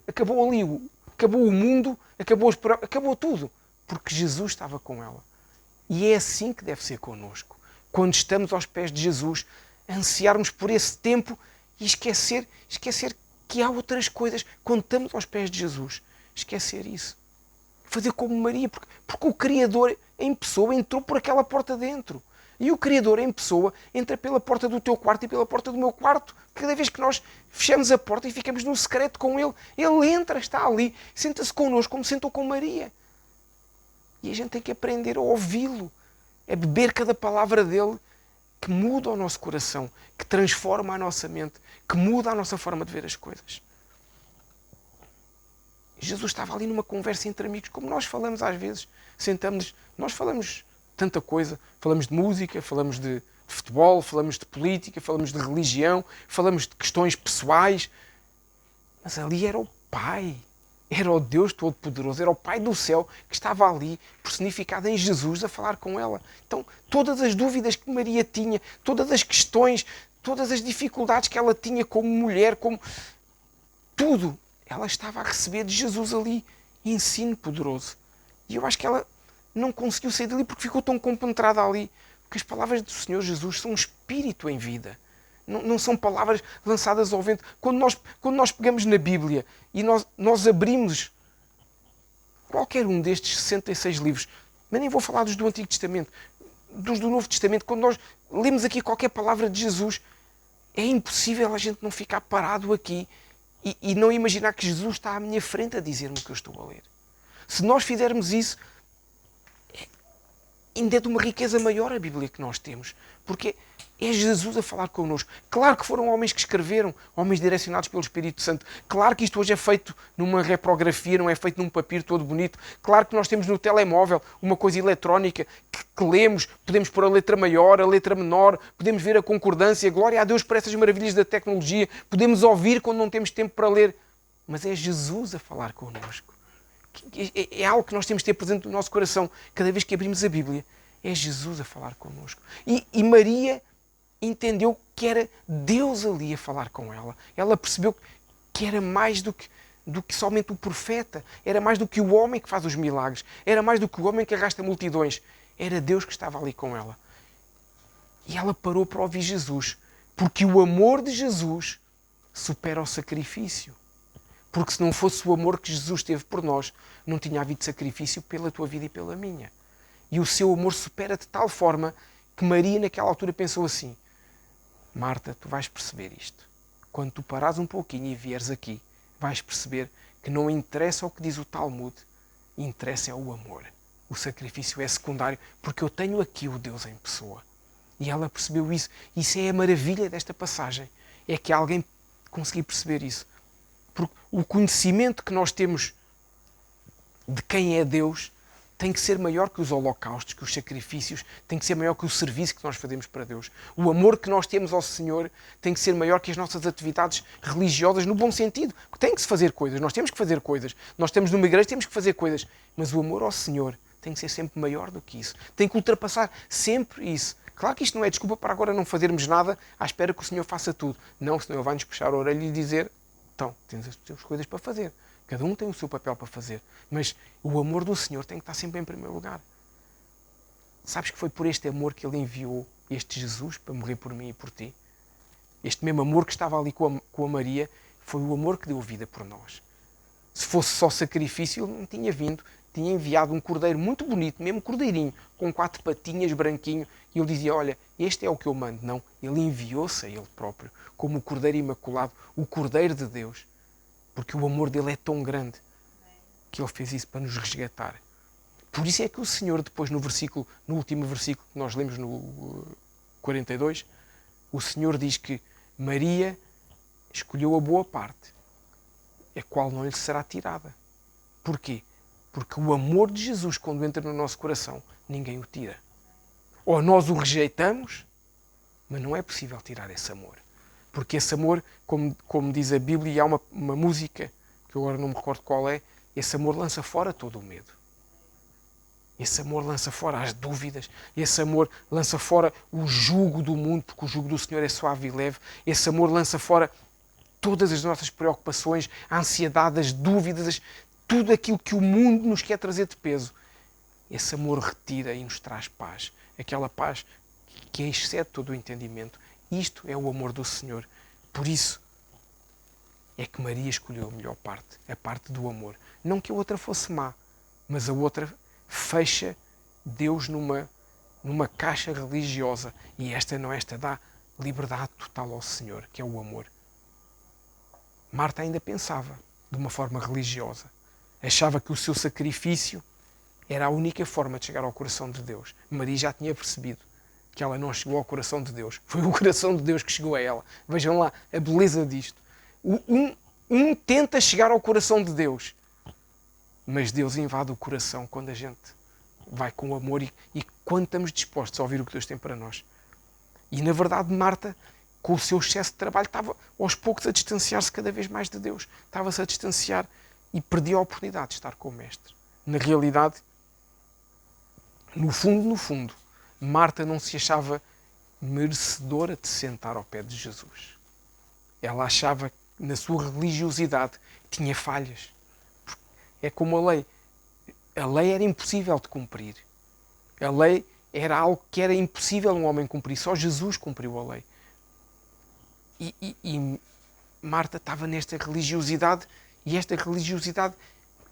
ali, acabou o mundo, acabou tudo, porque Jesus estava com ela. E é assim que deve ser connosco. Quando estamos aos pés de Jesus, ansiarmos por esse tempo e esquecer que há outras coisas. Quando estamos aos pés de Jesus, esquecer isso. Fazer como Maria, porque o Criador em pessoa entrou por aquela porta dentro. E o Criador em pessoa entra pela porta do teu quarto e pela porta do meu quarto. Cada vez que nós fechamos a porta e ficamos no secreto com Ele, Ele entra, está ali, senta-se connosco como sentou com Maria. E a gente tem que aprender a ouvi-lo, a beber cada palavra dele que muda o nosso coração, que transforma a nossa mente, que muda a nossa forma de ver as coisas. Jesus estava ali numa conversa entre amigos, como nós falamos às vezes. Sentamos, nós falamos tanta coisa. Falamos de música, falamos de futebol, falamos de política, falamos de religião, falamos de questões pessoais. Mas ali era o Pai, era o Deus Todo-Poderoso, era o Pai do céu que estava ali, personificado em Jesus, a falar com ela. Então, todas as dúvidas que Maria tinha, todas as questões, todas as dificuldades que ela tinha como mulher, como tudo, ela estava a receber de Jesus ali, ensino poderoso. E eu acho que ela não conseguiu sair dali porque ficou tão compenetrada ali. Porque as palavras do Senhor Jesus são um espírito em vida. Não são palavras lançadas ao vento. Quando nós pegamos na Bíblia e nós abrimos qualquer um destes 66 livros, mas nem vou falar dos do Antigo Testamento, dos do Novo Testamento, quando nós lemos aqui qualquer palavra de Jesus, é impossível a gente não ficar parado aqui e não imaginar que Jesus está à minha frente a dizer-me o que eu estou a ler. Se nós fizermos isso, ainda é de uma riqueza maior a Bíblia que nós temos. Porque é Jesus a falar connosco. Claro que foram homens que escreveram, homens direcionados pelo Espírito Santo. Claro que isto hoje é feito numa reprografia, não é feito num papiro todo bonito. Claro que nós temos no telemóvel uma coisa eletrónica que lemos, podemos pôr a letra maior, a letra menor, podemos ver a concordância. Glória a Deus por essas maravilhas da tecnologia. Podemos ouvir quando não temos tempo para ler. Mas é Jesus a falar connosco. É algo que nós temos de ter presente no nosso coração cada vez que abrimos a Bíblia. É Jesus a falar connosco. E Maria entendeu que era Deus ali a falar com ela. Ela percebeu que era mais do que somente o profeta. Era mais do que o homem que faz os milagres. Era mais do que o homem que arrasta multidões. Era Deus que estava ali com ela. E ela parou para ouvir Jesus. Porque o amor de Jesus supera o sacrifício. Porque se não fosse o amor que Jesus teve por nós, não tinha havido sacrifício pela tua vida e pela minha. E o seu amor supera de tal forma que Maria naquela altura pensou assim: Marta, tu vais perceber isto. Quando tu parares um pouquinho e vieres aqui, vais perceber que não interessa o que diz o Talmud, interessa é o amor. O sacrifício é secundário, porque eu tenho aqui o Deus em pessoa. E ela percebeu isso. Isso é a maravilha desta passagem. É que alguém conseguiu perceber isso. Porque o conhecimento que nós temos de quem é Deus tem que ser maior que os holocaustos, que os sacrifícios, tem que ser maior que o serviço que nós fazemos para Deus. O amor que nós temos ao Senhor tem que ser maior que as nossas atividades religiosas, no bom sentido. Tem que se fazer coisas, nós temos que fazer coisas. Nós estamos numa igreja, temos que fazer coisas. Mas o amor ao Senhor tem que ser sempre maior do que isso. Tem que ultrapassar sempre isso. Claro que isto não é desculpa para agora não fazermos nada à espera que o Senhor faça tudo. Não, senão Ele vai-nos puxar a orelha e dizer: então, tens as tuas coisas para fazer. Cada um tem o seu papel para fazer. Mas o amor do Senhor tem que estar sempre em primeiro lugar. Sabes que foi por este amor que Ele enviou este Jesus para morrer por mim e por ti? Este mesmo amor que estava ali com a Maria foi o amor que deu vida por nós. Se fosse só sacrifício, Ele não tinha vindo. Tinha enviado um cordeiro muito bonito, mesmo cordeirinho, com 4 patinhas, branquinho. E Ele dizia: olha, este é o que eu mando. Não, Ele enviou-se a Ele próprio, como o cordeiro imaculado, o cordeiro de Deus. Porque o amor dele é tão grande que Ele fez isso para nos resgatar. Por isso é que o Senhor, depois no último versículo que nós lemos no 42, o Senhor diz que Maria escolheu a boa parte, a qual não lhe será tirada. Porquê? Porque o amor de Jesus, quando entra no nosso coração, ninguém o tira. Ou nós o rejeitamos, mas não é possível tirar esse amor. Porque esse amor, como diz a Bíblia, e há uma música, que eu agora não me recordo qual é, esse amor lança fora todo o medo. Esse amor lança fora as dúvidas. Esse amor lança fora o jugo do mundo, porque o jugo do Senhor é suave e leve. Esse amor lança fora todas as nossas preocupações, a ansiedade, as dúvidas, tudo aquilo que o mundo nos quer trazer de peso. Esse amor retira e nos traz paz. Aquela paz que excede todo o entendimento. Isto é o amor do Senhor. Por isso é que Maria escolheu a melhor parte, a parte do amor. Não que a outra fosse má, mas a outra fecha Deus numa caixa religiosa. E esta dá liberdade total ao Senhor, que é o amor. Marta ainda pensava de uma forma religiosa. Achava que o seu sacrifício era a única forma de chegar ao coração de Deus. Maria já tinha percebido que ela não chegou ao coração de Deus. Foi o coração de Deus que chegou a ela. Vejam lá a beleza disto. Um tenta chegar ao coração de Deus, mas Deus invade o coração quando a gente vai com amor e quando estamos dispostos a ouvir o que Deus tem para nós. E na verdade Marta, com o seu excesso de trabalho, estava aos poucos a distanciar-se cada vez mais de Deus. Estava-se a distanciar e perdia a oportunidade de estar com o Mestre. Na realidade, no fundo, Marta não se achava merecedora de sentar ao pé de Jesus. Ela achava que na sua religiosidade tinha falhas. É como a lei. A lei era impossível de cumprir. A lei era algo que era impossível um homem cumprir. Só Jesus cumpriu a lei. E Marta estava nesta religiosidade e esta religiosidade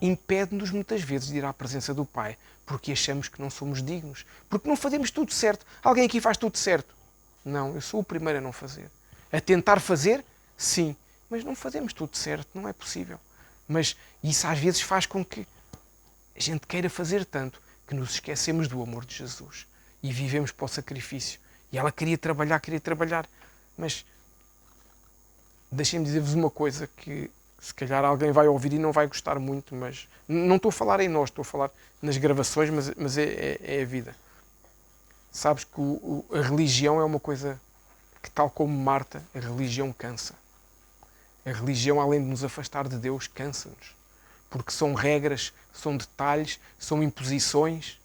impede-nos muitas vezes de ir à presença do Pai, porque achamos que não somos dignos, porque não fazemos tudo certo. Alguém aqui faz tudo certo? Não, eu sou o primeiro a não fazer. A tentar fazer? Sim, mas não fazemos tudo certo, não é possível. Mas isso às vezes faz com que a gente queira fazer tanto que nos esquecemos do amor de Jesus e vivemos para o sacrifício. E ela queria trabalhar, mas deixem-me dizer-vos uma coisa que se calhar alguém vai ouvir e não vai gostar muito, mas não estou a falar em nós, estou a falar nas gravações, mas é a vida. Sabes que a religião é uma coisa que, tal como Marta, a religião cansa. A religião, além de nos afastar de Deus, cansa-nos. Porque são regras, são detalhes, são imposições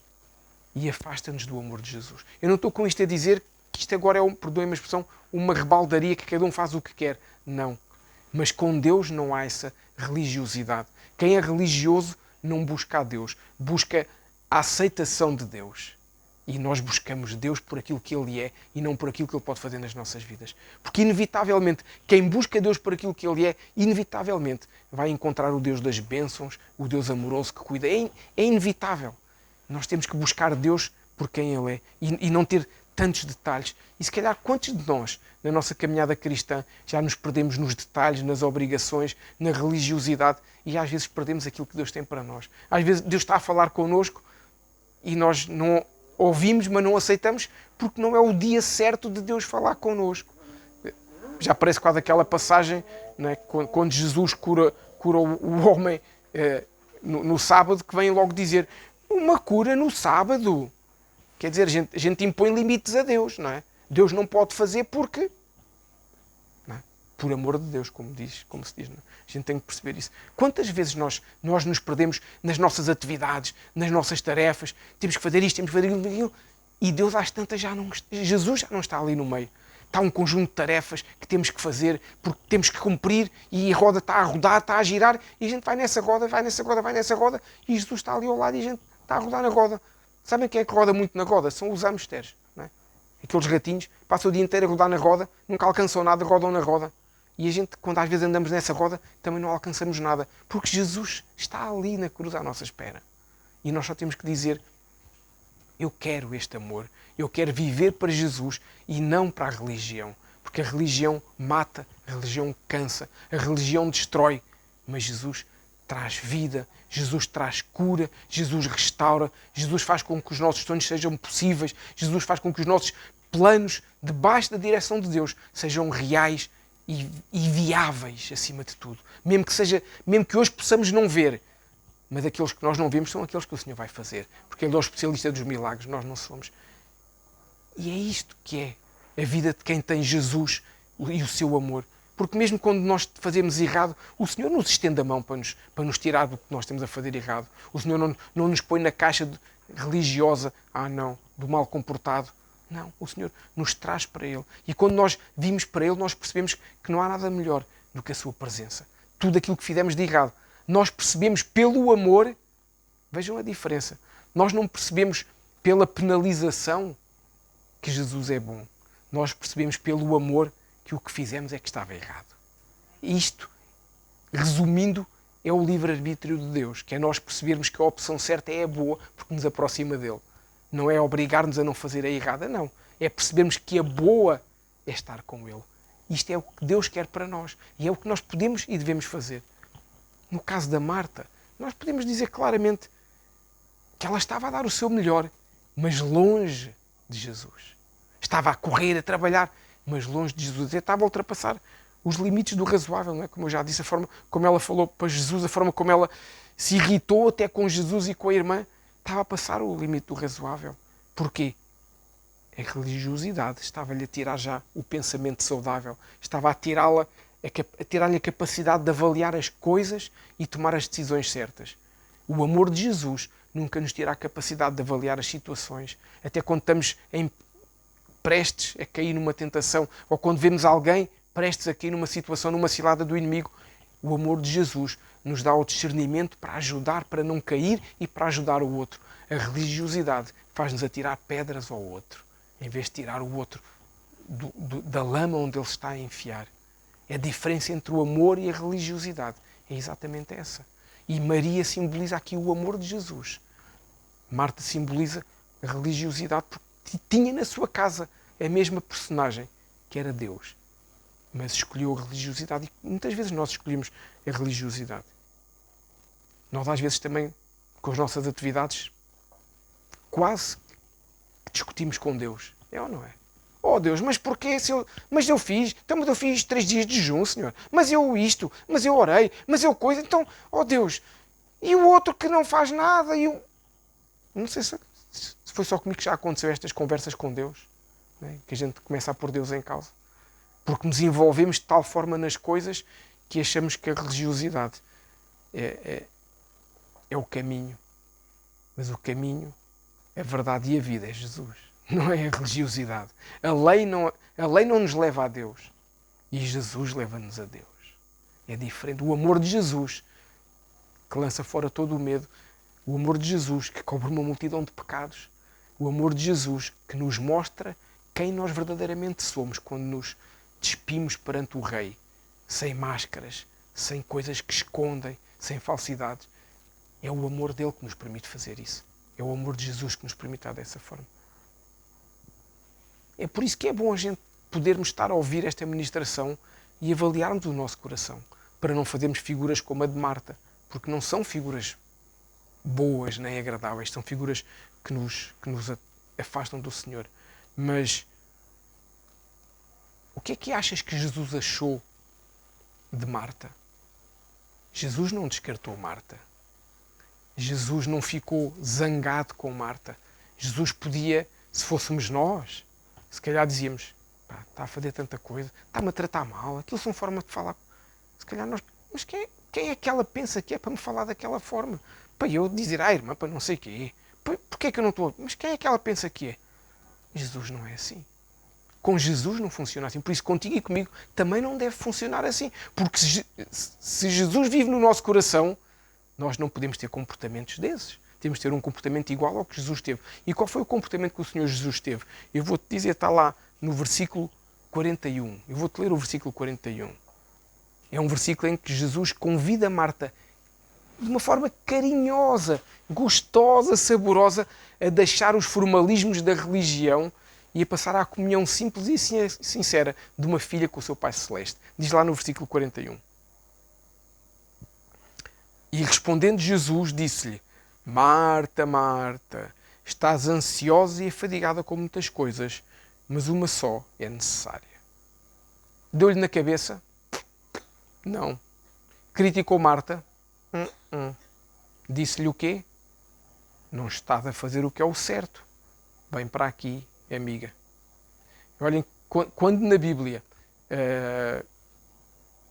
e afasta-nos do amor de Jesus. Eu não estou com isto a dizer que isto agora é, perdoem-me a expressão, uma rebaldaria que cada um faz o que quer. Não. Mas com Deus não há essa religiosidade. Quem é religioso não busca a Deus, busca a aceitação de Deus. E nós buscamos Deus por aquilo que Ele é e não por aquilo que Ele pode fazer nas nossas vidas. Porque, inevitavelmente, quem busca Deus por aquilo que Ele é, inevitavelmente vai encontrar o Deus das bênçãos, o Deus amoroso que cuida. É inevitável. Nós temos que buscar Deus por quem Ele é e não ter tantos detalhes. E se calhar quantos de nós, na nossa caminhada cristã, já nos perdemos nos detalhes, nas obrigações, na religiosidade e às vezes perdemos aquilo que Deus tem para nós. Às vezes Deus está a falar connosco e nós não ouvimos, mas não aceitamos porque não é o dia certo de Deus falar connosco. Já parece quase aquela passagem, não é? Quando Jesus cura o homem no sábado, que vem logo dizer uma cura no sábado. Quer dizer, a gente impõe limites a Deus, não é? Deus não pode fazer porque... Não é? Por amor de Deus, como se diz. Não é? A gente tem que perceber isso. Quantas vezes nós nos perdemos nas nossas atividades, nas nossas tarefas, temos que fazer isto, temos que fazer aquilo, e Deus às tantas Jesus já não está ali no meio. Está um conjunto de tarefas que temos que fazer, porque temos que cumprir, e a roda está a rodar, está a girar, e a gente vai nessa roda, e Jesus está ali ao lado e a gente está a rodar na roda. Sabem quem é que roda muito na roda? São os hamsters. Não é? Aqueles ratinhos passam o dia inteiro a rodar na roda, nunca alcançam nada, rodam na roda. E a gente, quando às vezes andamos nessa roda, também não alcançamos nada. Porque Jesus está ali na cruz à nossa espera. E nós só temos que dizer, eu quero este amor, eu quero viver para Jesus e não para a religião. Porque a religião mata, a religião cansa, a religião destrói. Mas Jesus traz vida, Jesus traz cura, Jesus restaura, Jesus faz com que os nossos sonhos sejam possíveis, Jesus faz com que os nossos planos, debaixo da direção de Deus, sejam reais e viáveis, acima de tudo. Mesmo que hoje possamos não ver, mas aqueles que nós não vemos são aqueles que o Senhor vai fazer, porque Ele é o especialista dos milagres, nós não somos. E é isto que é a vida de quem tem Jesus e o seu amor. Porque mesmo quando nós fazemos errado, o Senhor nos estende a mão para nos tirar do que nós temos a fazer errado. O Senhor não nos põe na caixa religiosa, do mal comportado. Não, o Senhor nos traz para Ele. E quando nós vimos para Ele, nós percebemos que não há nada melhor do que a sua presença. Tudo aquilo que fizemos de errado, nós percebemos pelo amor. Vejam a diferença. Nós não percebemos pela penalização que Jesus é bom. Nós percebemos pelo amor que o que fizemos é que estava errado. Isto, resumindo, é o livre-arbítrio de Deus, que é nós percebermos que a opção certa é a boa porque nos aproxima dele. Não é obrigar-nos a não fazer a errada, não. É percebermos que a boa é estar com Ele. Isto é o que Deus quer para nós. E é o que nós podemos e devemos fazer. No caso da Marta, nós podemos dizer claramente que ela estava a dar o seu melhor, mas longe de Jesus. estava a correr, a trabalhar, mas longe de Jesus. Estava a ultrapassar os limites do razoável, não é? Como eu já disse, a forma como ela falou para Jesus, a forma como ela se irritou até com Jesus e com a irmã, estava a passar o limite do razoável. Porquê? A religiosidade estava-lhe a tirar já o pensamento saudável, estava a tirar-lhe a capacidade de avaliar as coisas e tomar as decisões certas. O amor de Jesus nunca nos tira a capacidade de avaliar as situações, até quando estamos prestes a cair numa tentação, ou quando vemos alguém prestes a cair numa situação, numa cilada do inimigo. O amor de Jesus nos dá o discernimento para ajudar, para não cair e para ajudar o outro. A religiosidade faz-nos atirar pedras ao outro, em vez de tirar o outro da lama onde ele está a enfiar. A diferença entre o amor e a religiosidade é exatamente essa. E Maria simboliza aqui o amor de Jesus. Marta simboliza a religiosidade porque tinha na sua casa a mesma personagem, que era Deus. Mas escolheu a religiosidade e muitas vezes nós escolhemos a religiosidade. Nós às vezes também, com as nossas atividades, quase discutimos com Deus. É ou não é? Oh Deus, mas porquê? Mas eu fiz 3 dias de jejum, Senhor. Mas eu orei, mas eu coisa. Então, oh Deus, e o outro que não faz nada? Não sei se foi só comigo que já aconteceu estas conversas com Deus, né? Que a gente começa a pôr Deus em causa. Porque nos envolvemos de tal forma nas coisas que achamos que a religiosidade é o caminho. Mas o caminho, a verdade e a vida é Jesus. Não é a religiosidade. A lei não nos leva a Deus. E Jesus leva-nos a Deus. É diferente. O amor de Jesus, que lança fora todo o medo. O amor de Jesus, que cobre uma multidão de pecados. O amor de Jesus, que nos mostra quem nós verdadeiramente somos quando nos despimos perante o Rei, sem máscaras, sem coisas que escondem, sem falsidades. É o amor dele que nos permite fazer isso. É o amor de Jesus que nos permite dar dessa forma. É por isso que é bom a gente podermos estar a ouvir esta ministração e avaliarmos o nosso coração, para não fazermos figuras como a de Marta, porque não são figuras boas nem agradáveis, são figuras que nos afastam do Senhor. Mas o que é que achas que Jesus achou de Marta? Jesus não descartou Marta. Jesus não ficou zangado com Marta. Jesus podia, se fôssemos nós, se calhar dizíamos, está a fazer tanta coisa, está-me a tratar mal, aquilo são formas de falar. Se calhar nós, mas quem é que ela pensa que é para me falar daquela forma? Para eu dizer, irmã, para não sei o quê. Porquê é que eu não estou... Mas quem é que ela pensa que é? Jesus não é assim. Com Jesus não funciona assim. Por isso, contigo e comigo também não deve funcionar assim. Porque se Jesus vive no nosso coração, nós não podemos ter comportamentos desses. Temos de ter um comportamento igual ao que Jesus teve. E qual foi o comportamento que o Senhor Jesus teve? Eu vou-te dizer, está lá no versículo 41. Eu vou-te ler o versículo 41. É um versículo em que Jesus convida Marta de uma forma carinhosa, gostosa, saborosa, a deixar os formalismos da religião e a passar à comunhão simples e sincera de uma filha com o seu Pai Celeste. Diz lá no versículo 41. E respondendo Jesus, disse-lhe, Marta, Marta, estás ansiosa e afadigada com muitas coisas, mas uma só é necessária. Deu-lhe na cabeça? Não. Criticou Marta? Disse-lhe o quê? Não estás a fazer o que é o certo. Vem para aqui, amiga. Olhem, quando na Bíblia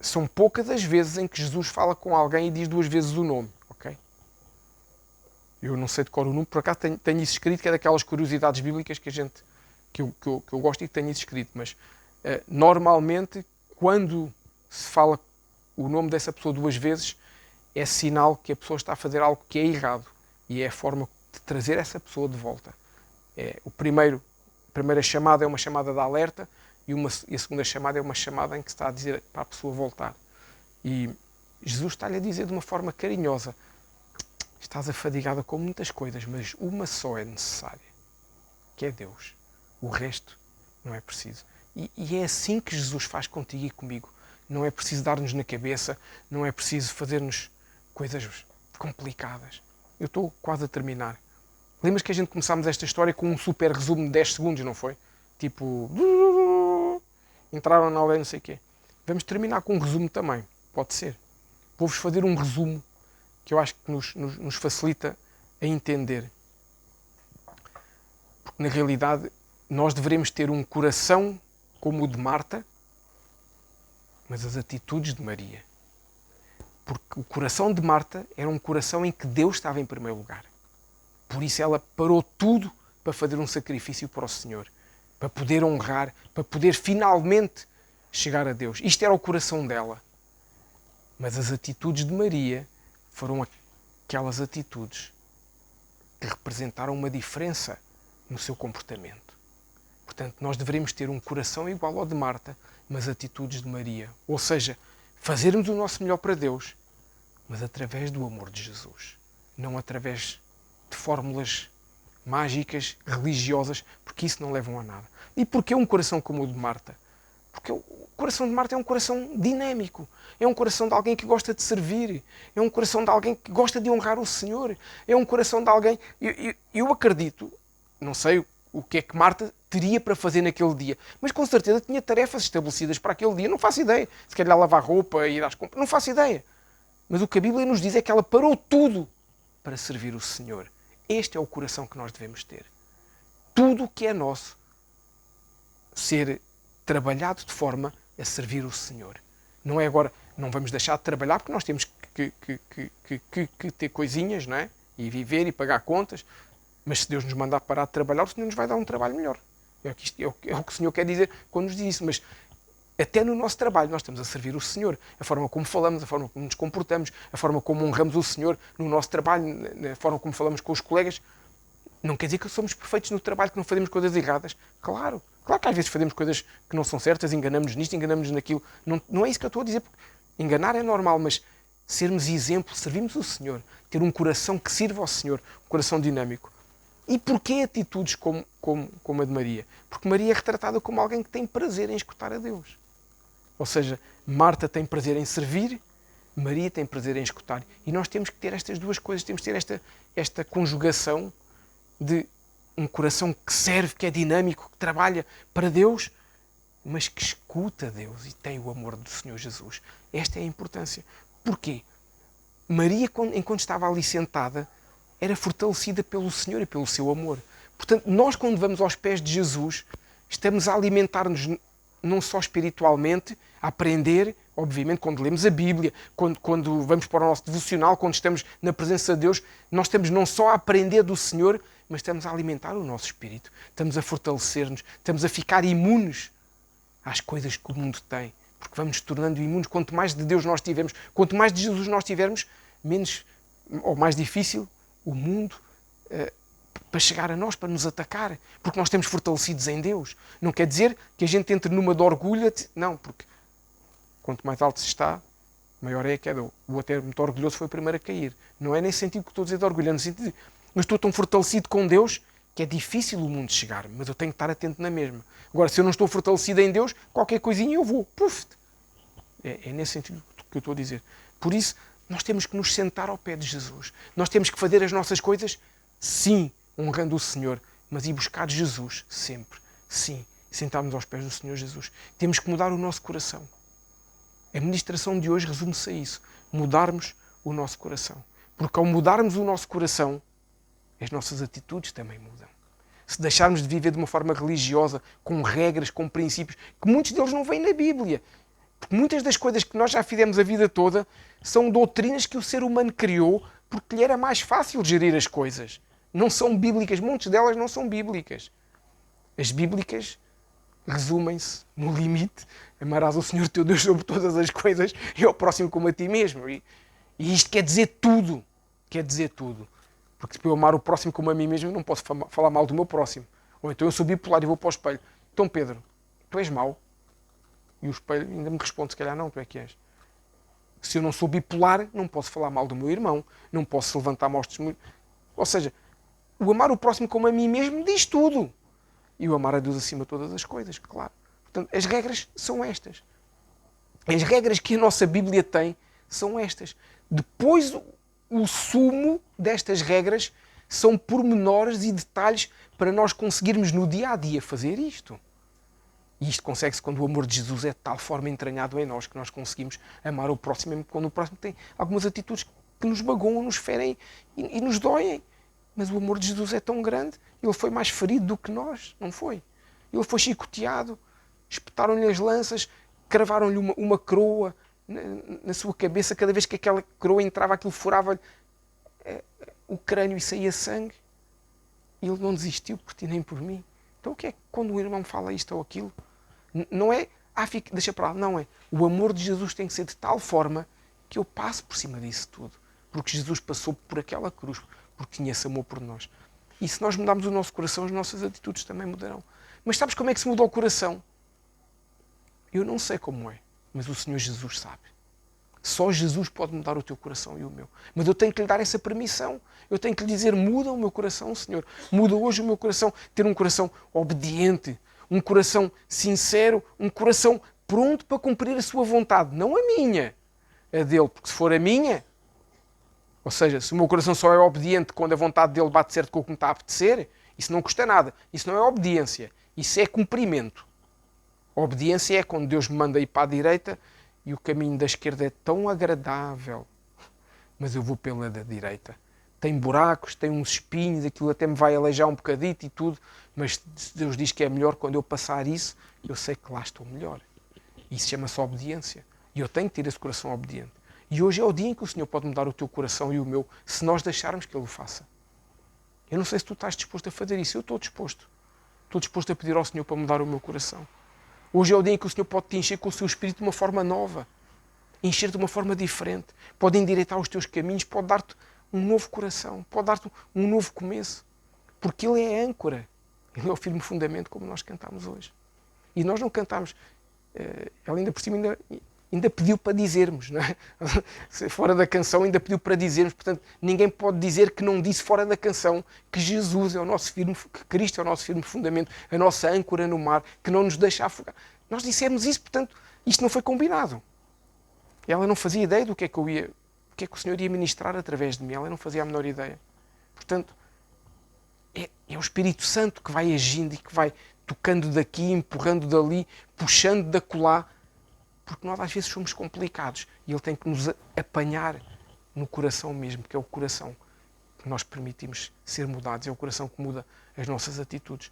são poucas as vezes em que Jesus fala com alguém e diz 2 vezes o nome, ok? Eu não sei de cor o nome, por acaso tenho isso escrito, que é daquelas curiosidades bíblicas que eu gosto e que tenho isso escrito, mas normalmente quando se fala o nome dessa pessoa 2 vezes, é sinal que a pessoa está a fazer algo que é errado e é a forma de trazer essa pessoa de volta. A primeira chamada é uma chamada de alerta e a segunda chamada é uma chamada em que se está a dizer para a pessoa voltar. E Jesus está-lhe a dizer de uma forma carinhosa, estás afadigada com muitas coisas, mas uma só é necessária, que é Deus. O resto não é preciso. E é assim que Jesus faz contigo e comigo. Não é preciso dar-nos na cabeça, não é preciso fazer-nos coisas complicadas. Eu estou quase a terminar. Lembras que a gente começámos esta história com um super resumo de 10 segundos, não foi? tipo, entraram na aldeia, não sei o quê. Vamos terminar com um resumo também, pode ser. Vou-vos fazer um resumo que eu acho que nos facilita a entender. Porque na realidade nós devemos ter um coração como o de Marta, mas as atitudes de Maria. Porque o coração de Marta era um coração em que Deus estava em primeiro lugar. Por isso ela parou tudo para fazer um sacrifício para o Senhor, para poder honrar, para poder finalmente chegar a Deus. Isto era o coração dela. Mas as atitudes de Maria foram aquelas atitudes que representaram uma diferença no seu comportamento. Portanto, nós deveríamos ter um coração igual ao de Marta, mas atitudes de Maria. Ou seja, fazermos o nosso melhor para Deus, mas através do amor de Jesus. Não através de fórmulas mágicas, religiosas, porque isso não levam a nada. E porquê um coração como o de Marta? Porque o coração de Marta é um coração dinâmico. É um coração de alguém que gosta de servir. É um coração de alguém que gosta de honrar o Senhor. É um coração de alguém... Eu acredito, não sei o que é que Marta teria para fazer naquele dia, mas com certeza tinha tarefas estabelecidas para aquele dia. Não faço ideia. Se calhar lavar roupa, ir às compras. Não faço ideia. Mas o que a Bíblia nos diz é que ela parou tudo para servir o Senhor. Este é o coração que nós devemos ter. Tudo o que é nosso ser trabalhado de forma a servir o Senhor. Não é agora, não vamos deixar de trabalhar porque nós temos que ter coisinhas, não é? E viver e pagar contas. Mas se Deus nos mandar parar de trabalhar, o Senhor nos vai dar um trabalho melhor. É o que o Senhor quer dizer quando nos diz isso. Mas até no nosso trabalho nós estamos a servir o Senhor. A forma como falamos, a forma como nos comportamos, a forma como honramos o Senhor no nosso trabalho, na forma como falamos com os colegas. Não quer dizer que somos perfeitos no trabalho, que não fazemos coisas erradas. Claro que às vezes fazemos coisas que não são certas, enganamos-nos nisto, enganamos-nos naquilo. Não é isso que eu estou a dizer. Enganar é normal, mas sermos exemplo, servirmos o Senhor, ter um coração que sirva ao Senhor, um coração dinâmico. E porquê atitudes como a de Maria? Porque Maria é retratada como alguém que tem prazer em escutar a Deus. Ou seja, Marta tem prazer em servir, Maria tem prazer em escutar. E nós temos que ter estas duas coisas, temos que ter esta conjugação de um coração que serve, que é dinâmico, que trabalha para Deus, mas que escuta Deus e tem o amor do Senhor Jesus. Esta é a importância. Porquê? Maria, enquanto estava ali sentada, era fortalecida pelo Senhor e pelo seu amor. Portanto, nós quando vamos aos pés de Jesus, estamos a alimentar-nos não só espiritualmente, a aprender, obviamente, quando lemos a Bíblia, quando vamos para o nosso devocional, quando estamos na presença de Deus, nós estamos não só a aprender do Senhor, mas estamos a alimentar o nosso espírito, estamos a fortalecer-nos, estamos a ficar imunes às coisas que o mundo tem, porque vamos nos tornando imunes. Quanto mais de Deus nós tivermos, quanto mais de Jesus nós tivermos, menos ou mais difícil o mundo para chegar a nós, para nos atacar, porque nós estamos fortalecidos em Deus. Não quer dizer que a gente entre numa de orgulho, não, porque quanto mais alto se está, maior é a queda. O até muito orgulhoso foi o primeiro a cair. Não é nesse sentido que estou a dizer de orgulho, é no sentido de, mas estou tão fortalecido com Deus que é difícil o mundo chegar, mas eu tenho que estar atento na mesma. Agora, se eu não estou fortalecido em Deus, qualquer coisinha eu vou, puf! É nesse sentido que eu estou a dizer. Por isso, nós temos que nos sentar ao pé de Jesus. Nós temos que fazer as nossas coisas, sim, honrando o Senhor, mas ir buscar Jesus sempre. Sim, sentarmos aos pés do Senhor Jesus. Temos que mudar o nosso coração. A ministração de hoje resume-se a isso. Mudarmos o nosso coração. Porque ao mudarmos o nosso coração, as nossas atitudes também mudam. Se deixarmos de viver de uma forma religiosa, com regras, com princípios, que muitos deles não vêm na Bíblia. Porque muitas das coisas que nós já fizemos a vida toda são doutrinas que o ser humano criou porque lhe era mais fácil gerir as coisas. Não são bíblicas. Muitas delas não são bíblicas. As bíblicas resumem-se no limite: amarás o Senhor teu Deus sobre todas as coisas e ao próximo como a ti mesmo. E isto quer dizer tudo. Quer dizer tudo. Porque se eu amar o próximo como a mim mesmo, eu não posso falar mal do meu próximo. Ou então eu sou bipolar e vou para o espelho. Então, Pedro, tu és mau? E o espelho ainda me responde, se calhar não, tu é que és. Se eu não sou bipolar, não posso falar mal do meu irmão. Não posso levantar maus testemunhos. Ou seja, o amar o próximo como a mim mesmo diz tudo. E o amar a Deus acima de todas as coisas, claro. Portanto, as regras são estas. As regras que a nossa Bíblia tem são estas. Depois, o sumo destas regras São pormenores e detalhes para nós conseguirmos no dia a dia fazer isto. E isto consegue-se quando o amor de Jesus é de tal forma entranhado em nós que nós conseguimos amar o próximo, mesmo quando o próximo tem algumas atitudes que nos magoam, nos ferem e nos doem. Mas o amor de Jesus é tão grande, ele foi mais ferido do que nós, não foi? Ele foi chicoteado, espetaram-lhe as lanças, cravaram-lhe uma coroa na sua cabeça, cada vez que aquela coroa entrava, aquilo furava-lhe o crânio e saía sangue. E ele não desistiu por ti nem por mim. Então o que é que quando o irmão fala isto ou aquilo? Não é, deixa para lá, não é. O amor de Jesus tem que ser de tal forma que eu passe por cima disso tudo. Porque Jesus passou por aquela cruz, porque tinha esse amor por nós. E se nós mudarmos o nosso coração, as nossas atitudes também mudarão. Mas sabes como é que se muda o coração? Eu não sei como é, mas o Senhor Jesus sabe. Só Jesus pode mudar o teu coração e o meu. Mas eu tenho que lhe dar essa permissão. Eu tenho que lhe dizer, muda o meu coração, Senhor. Muda hoje o meu coração. Ter um coração obediente, um coração sincero, um coração pronto para cumprir a sua vontade. Não a minha, a dele. Porque se for a minha, ou seja, se o meu coração só é obediente quando a vontade dele bate certo com o que me está a apetecer, isso não custa nada. Isso não é obediência. Isso é cumprimento. A obediência é quando Deus me manda ir para a direita e o caminho da esquerda é tão agradável, mas eu vou pela da direita. Tem buracos, tem uns espinhos, aquilo até me vai aleijar um bocadito e tudo, mas Deus diz que é melhor quando eu passar isso, eu sei que lá estou melhor. Isso chama-se obediência. E eu tenho que ter esse coração obediente. E hoje é o dia em que o Senhor pode mudar o teu coração e o meu, se nós deixarmos que Ele o faça. Eu não sei se tu estás disposto a fazer isso. Eu estou disposto. Estou disposto a pedir ao Senhor para mudar o meu coração. Hoje é o dia em que o Senhor pode te encher com o seu Espírito de uma forma nova. Encher de uma forma diferente. Pode endireitar os teus caminhos. Pode dar-te um novo coração. Pode dar-te um novo começo. Porque Ele é a âncora. Ele é o firme fundamento, como nós cantámos hoje. E nós não cantámos. Ela ainda por cima ainda pediu para dizermos. Não é? Fora da canção ainda pediu para dizermos. Portanto, ninguém pode dizer que não disse fora da canção que Jesus é o nosso firme, que Cristo é o nosso firme fundamento, a nossa âncora no mar, que não nos deixa afogar. Nós dissemos isso, portanto, isto não foi combinado. Ela não fazia ideia do que é que o Senhor ia ministrar através de mim. Ela não fazia a menor ideia. Portanto, é o Espírito Santo que vai agindo e que vai tocando daqui, empurrando dali, puxando da acolá, porque nós às vezes somos complicados e Ele tem que nos apanhar no coração mesmo, que é o coração que nós permitimos ser mudados, é o coração que muda as nossas atitudes.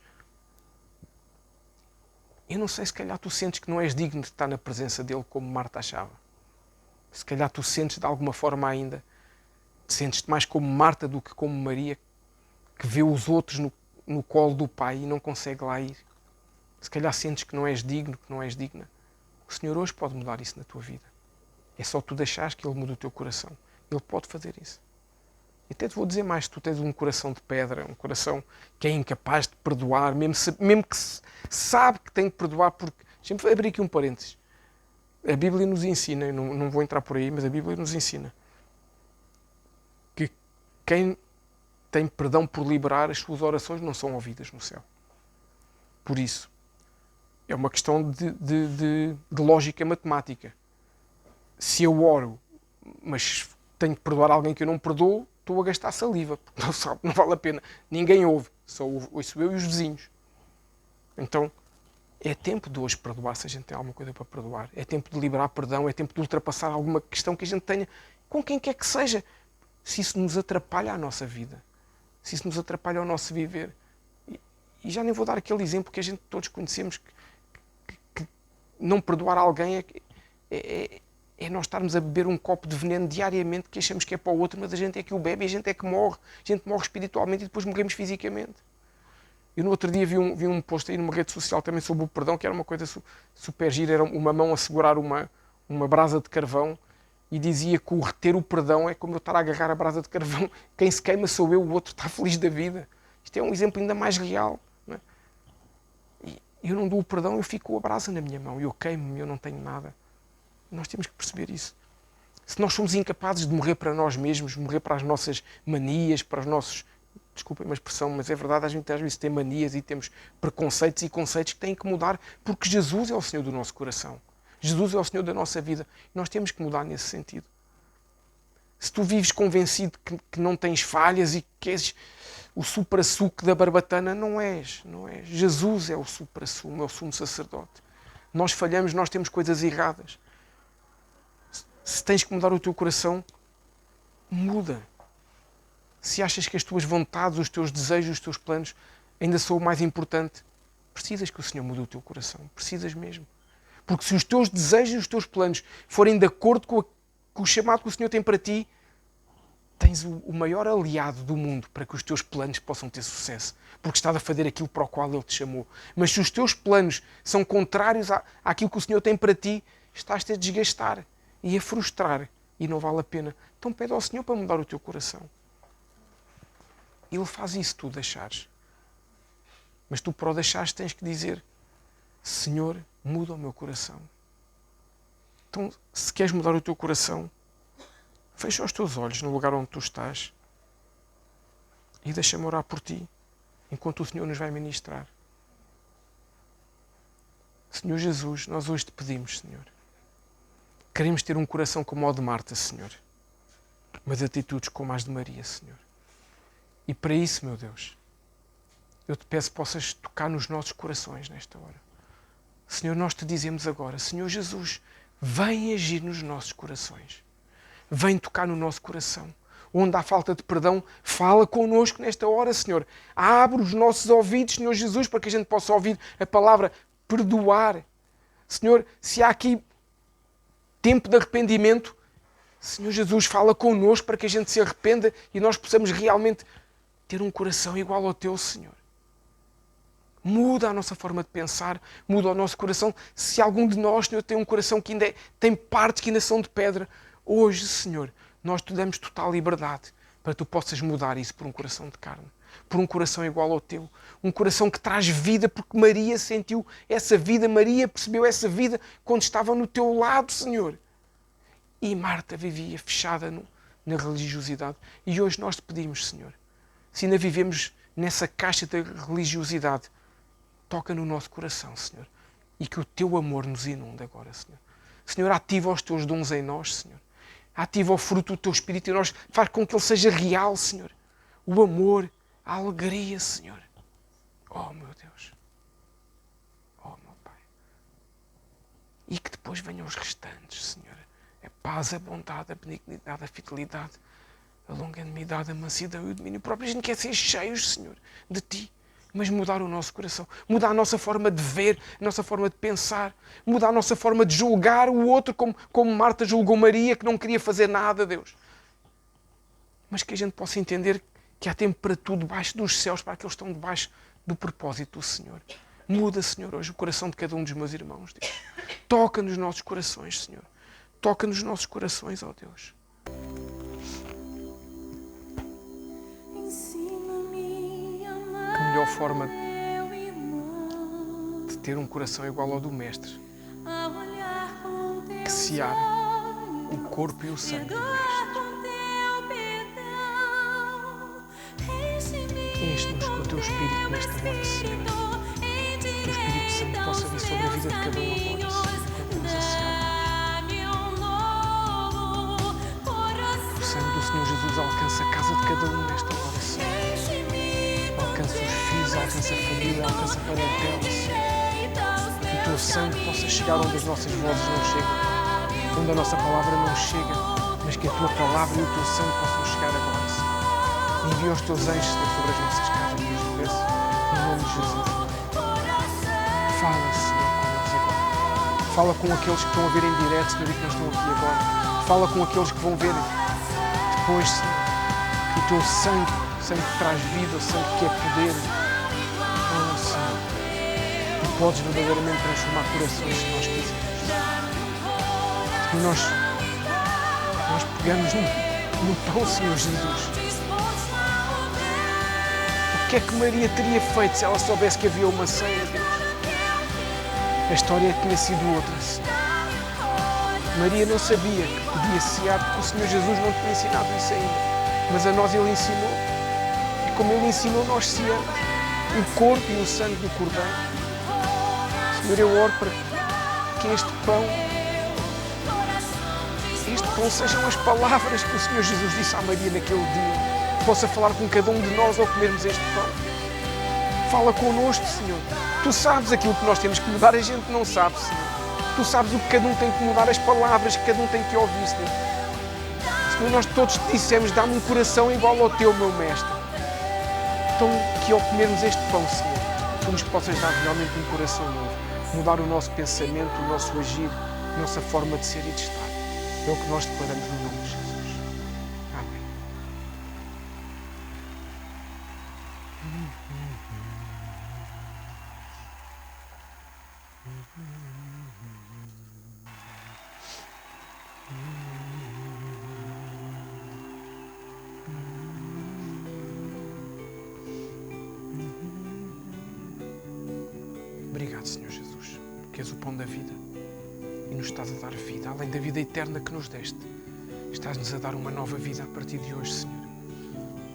Eu não sei, se calhar tu sentes que não és digno de estar na presença dEle como Marta achava. Se calhar tu sentes de alguma forma ainda, sentes-te mais como Marta do que como Maria, que vê os outros no colo do Pai e não consegue lá ir. Se calhar sentes que não és digno, que não és digna. O Senhor hoje pode mudar isso na tua vida. É só tu deixares que Ele mude o teu coração. Ele pode fazer isso. E até te vou dizer mais, se tu tens um coração de pedra, um coração que é incapaz de perdoar, mesmo que sabe que tem de perdoar, porque... Deixa-me abrir aqui um parênteses. A Bíblia nos ensina, não vou entrar por aí, mas a Bíblia nos ensina que quem tem perdão por liberar, as suas orações não são ouvidas no céu. Por isso, é uma questão de lógica matemática. Se eu oro, mas tenho que perdoar alguém que eu não perdoo, estou a gastar saliva, porque não vale a pena. Ninguém ouve, só ouço eu e os vizinhos. Então, é tempo de hoje perdoar, se a gente tem alguma coisa para perdoar. É tempo de liberar perdão, é tempo de ultrapassar alguma questão que a gente tenha, com quem quer que seja, se isso nos atrapalha a nossa vida, se isso nos atrapalha o nosso viver. E já nem vou dar aquele exemplo que a gente todos conhecemos, que não perdoar alguém é nós estarmos a beber um copo de veneno diariamente que achamos que é para o outro, mas a gente é que o bebe e a gente é que morre. A gente morre espiritualmente e depois morremos fisicamente. Eu no outro dia vi um post aí numa rede social também sobre o perdão, que era uma coisa super gira, era uma mão a segurar uma brasa de carvão e dizia que reter o perdão é como eu estar a agarrar a brasa de carvão. Quem se queima sou eu, o outro está feliz da vida. Isto é um exemplo ainda mais real. Não é? E eu não dou o perdão, eu fico com a brasa na minha mão, eu queimo-me, eu não tenho nada. Nós temos que perceber isso. Se nós somos incapazes de morrer para nós mesmos, morrer para as nossas manias, para os nossos... Desculpem a expressão, mas é verdade, a gente às vezes tem manias e temos preconceitos e conceitos que têm que mudar, porque Jesus é o Senhor do nosso coração. Jesus é o Senhor da nossa vida. Nós temos que mudar nesse sentido. se tu vives convencido que não tens falhas e que és o supra-suco da barbatana, não és. Jesus é o supra-sumo, é o sumo sacerdote. Nós falhamos, nós temos coisas erradas. Se tens que mudar o teu coração, muda. Se achas que as tuas vontades, os teus desejos, os teus planos ainda são o mais importante, precisas que o Senhor mude o teu coração. Precisas mesmo. Porque se os teus desejos e os teus planos forem de acordo com o chamado que o Senhor tem para ti, tens o maior aliado do mundo para que os teus planos possam ter sucesso. Porque estás a fazer aquilo para o qual Ele te chamou. Mas se os teus planos são contrários àquilo que o Senhor tem para ti, estás-te a desgastar e a frustrar. E não vale a pena. Então pede ao Senhor para mudar o teu coração. Ele faz isso, tu deixares. Mas tu, para o deixares, tens que dizer: Senhor, muda o meu coração. Então, se queres mudar o teu coração, fecha os teus olhos no lugar onde tu estás e deixa-me orar por ti, enquanto o Senhor nos vai ministrar. Senhor Jesus, nós hoje te pedimos, Senhor. Queremos ter um coração como o de Marta, Senhor. Mas atitudes como as de Maria, Senhor. E para isso, meu Deus, eu te peço que possas tocar nos nossos corações nesta hora. Senhor, nós te dizemos agora, Senhor Jesus, vem agir nos nossos corações. Vem tocar no nosso coração. Onde há falta de perdão, fala connosco nesta hora, Senhor. Abre os nossos ouvidos, Senhor Jesus, para que a gente possa ouvir a palavra perdoar. Senhor, se há aqui tempo de arrependimento, Senhor Jesus, fala connosco para que a gente se arrependa e nós possamos realmente ter um coração igual ao teu, Senhor. Muda a nossa forma de pensar, muda o nosso coração. Se algum de nós, Senhor, tem um coração que ainda tem partes que ainda são de pedra, hoje, Senhor, nós te damos total liberdade para que tu possas mudar isso por um coração de carne, por um coração igual ao teu, um coração que traz vida, porque Maria sentiu essa vida, Maria percebeu essa vida quando estava no teu lado, Senhor. E Marta vivia fechada na religiosidade. E hoje nós te pedimos, Senhor, se ainda vivemos nessa caixa da religiosidade, toca no nosso coração, Senhor, e que o teu amor nos inunde agora, Senhor. Senhor, ativa os teus dons em nós, Senhor. Ativa o fruto do teu Espírito em nós. Faz com que ele seja real, Senhor. O amor, a alegria, Senhor. Oh, meu Deus. Oh, meu Pai. E que depois venham os restantes, Senhor. A paz, a bondade, a benignidade, a fidelidade, a longanimidade, a mansidão e o domínio próprio. A gente quer ser cheios, Senhor, de Ti. Mas mudar o nosso coração, mudar a nossa forma de ver, a nossa forma de pensar, mudar a nossa forma de julgar o outro como Marta julgou Maria, que não queria fazer nada, Deus. Mas que a gente possa entender que há tempo para tudo debaixo dos céus, para aqueles que estão debaixo do propósito do Senhor. Muda, Senhor, hoje o coração de cada um dos meus irmãos, Deus. Toca nos nossos corações, Senhor. Toca nos nossos corações, ó Deus. A melhor forma de ter um coração igual ao do Mestre, que se abre o corpo e o sangue do Mestre. Enche-nos com o teu Espírito nesta hora, Senhor. Que o teu Espírito Santo possa vir sobre a vida de cada um agora, Senhor. Cantamos assim. O sangue do Senhor Jesus alcança a casa de cada um nesta hora, Senhor. Alcança os filhos, alcança a família, alcança a parentela, Senhor. Que o teu sangue possa chegar onde as nossas vozes não chegam, onde a nossa palavra não chega, mas que a tua palavra e o teu sangue possam chegar agora, Senhor. Envia os teus anjos, Senhor, sobre as nossas casas, nos peço, em nome de Jesus. Fala, Senhor, com eles agora. Fala com aqueles que estão a ver em direto, Senhor, e que não estão aqui agora. Fala com aqueles que vão ver depois, Senhor. Que o teu sangue que traz vida, o sangue que é poder. Oh, Senhor, tu podes verdadeiramente transformar corações se nós quisermos. E nós pegamos no pão, Senhor Jesus. O que é que Maria teria feito se ela soubesse que havia uma ceia, Deus? A história tinha sido outra, Senhor. Maria não sabia que podia cear porque o Senhor Jesus não tinha ensinado isso ainda. Mas a nós Ele ensinou. Como Ele ensinou, nós ceamos o corpo e o sangue do Cordeiro. Senhor, eu oro para que este pão Não sejam as palavras que o Senhor Jesus disse à Maria naquele dia, que possa falar com cada um de nós ao comermos este pão. Fala connosco, Senhor. Tu sabes aquilo que nós temos que mudar, a gente não sabe, Senhor. Tu sabes o que cada um tem que mudar, as palavras que cada um tem que ouvir, Senhor. Senhor, nós todos te dissemos, dá-me um coração igual ao teu, meu Mestre. Então, que ao comermos este pão, Senhor, tu nos possas dar realmente um coração novo, mudar o nosso pensamento, o nosso agir, a nossa forma de ser e de estar. É o que nós declaramos no nome de Jesus. Amém. Obrigado, Senhor Jesus, que és o pão da vida e nos estás a dar vida, além da vida eterna que nos deste. Estás-nos a dar uma nova vida a partir de hoje, Senhor.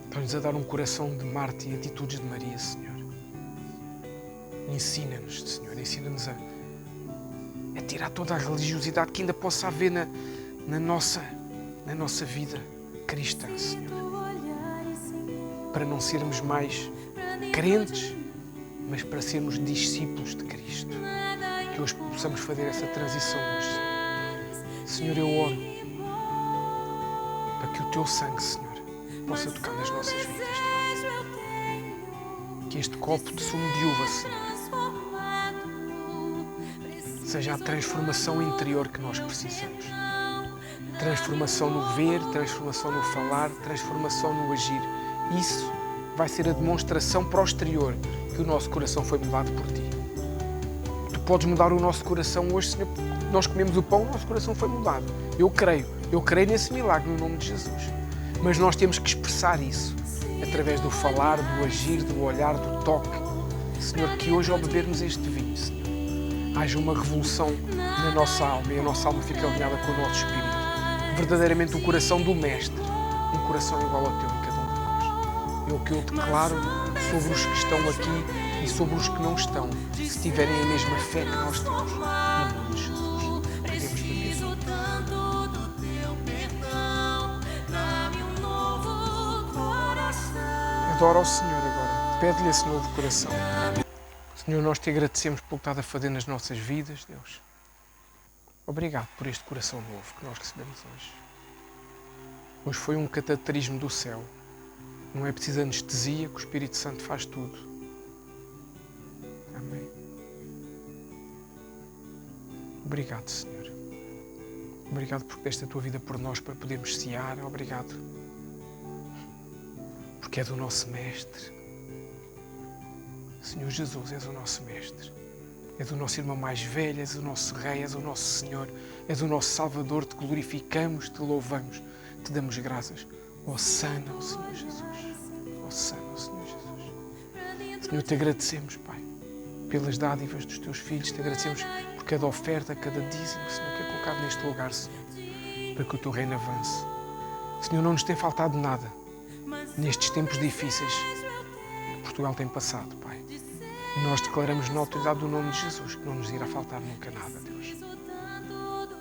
Estás-nos a dar um coração de Marta e atitudes de Maria, Senhor. Ensina-nos, Senhor, ensina-nos a tirar toda a religiosidade que ainda possa haver na nossa vida cristã, Senhor. Para não sermos mais crentes, mas para sermos discípulos de Cristo. Que hoje possamos fazer essa transição hoje. Senhor, eu oro para que o teu sangue, Senhor, possa tocar nas nossas vidas. Que este copo de sumo de uva, Senhor, seja a transformação interior que nós precisamos. Transformação no ver, transformação no falar, transformação no agir. Isso vai ser a demonstração para o exterior que o nosso coração foi mudado por ti. Tu podes mudar o nosso coração hoje, Senhor. Nós comemos o pão, o nosso coração foi mudado. Eu creio nesse milagre no nome de Jesus. Mas nós temos que expressar isso através do falar, do agir, do olhar, do toque. Senhor, que hoje ao bebermos este vinho, Senhor, haja uma revolução na nossa alma e a nossa alma fique alinhada com o nosso espírito. Verdadeiramente o coração do Mestre, um coração igual ao teu em cada um de nós. É o que eu declaro sobre os que estão aqui e sobre os que não estão, se tiverem a mesma fé que nós temos. No nome de Jesus. Podemos beber. Adora ao Senhor agora. Pede-lhe esse novo coração. Senhor, nós te agradecemos pelo que estás a fazer nas nossas vidas, Deus. Obrigado por este coração novo que nós recebemos hoje. Hoje foi um cateterismo do céu. Não é preciso anestesia, que o Espírito Santo faz tudo. Amém. Obrigado, Senhor. Obrigado por deste a tua vida por nós para podermos cear. Obrigado. Porque és o nosso Mestre. Senhor Jesus, és o nosso Mestre. És o nosso irmão mais velho, és o nosso Rei, és o nosso Senhor, és o nosso Salvador. Te glorificamos, te louvamos, te damos graças. Hosanna ao Senhor Jesus. Hosanna ao Senhor Jesus. Senhor, te agradecemos, Pai, pelas dádivas dos teus filhos. Te agradecemos por cada oferta, cada dízimo, Senhor, que é colocado neste lugar, Senhor, para que o teu reino avance. Senhor, não nos tem faltado nada nestes tempos difíceis que Portugal tem passado, Pai. Nós declaramos na autoridade do nome de Jesus que não nos irá faltar nunca nada, Deus.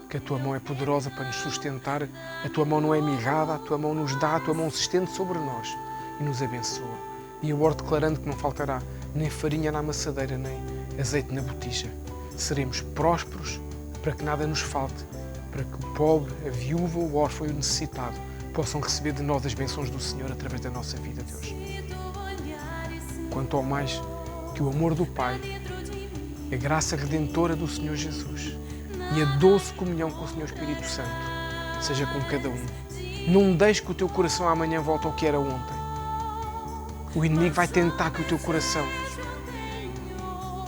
Que a tua mão é poderosa para nos sustentar, a tua mão não é mirrada, a tua mão nos dá, a tua mão se estende sobre nós e nos abençoa. E eu oro declarando que não faltará nem farinha na amassadeira, nem azeite na botija. Seremos prósperos para que nada nos falte, para que o pobre, a viúva, o órfão e o necessitado possam receber de nós as bênçãos do Senhor através da nossa vida, Deus. Quanto ao mais, que o amor do Pai, a graça redentora do Senhor Jesus e a doce comunhão com o Senhor Espírito Santo seja com cada um. Não deixe que o teu coração amanhã volte ao que era ontem. O inimigo vai tentar que o teu coração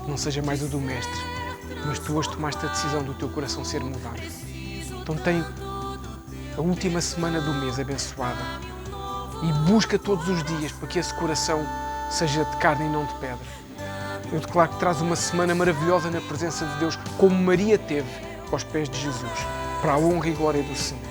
não seja mais o do Mestre, mas tu hoje tomaste a decisão do teu coração ser mudado. Então tem a última semana do mês abençoada e busca todos os dias para que esse coração seja de carne e não de pedra. Eu declaro que traz uma semana maravilhosa na presença de Deus, como Maria teve aos pés de Jesus, para a honra e glória do Senhor.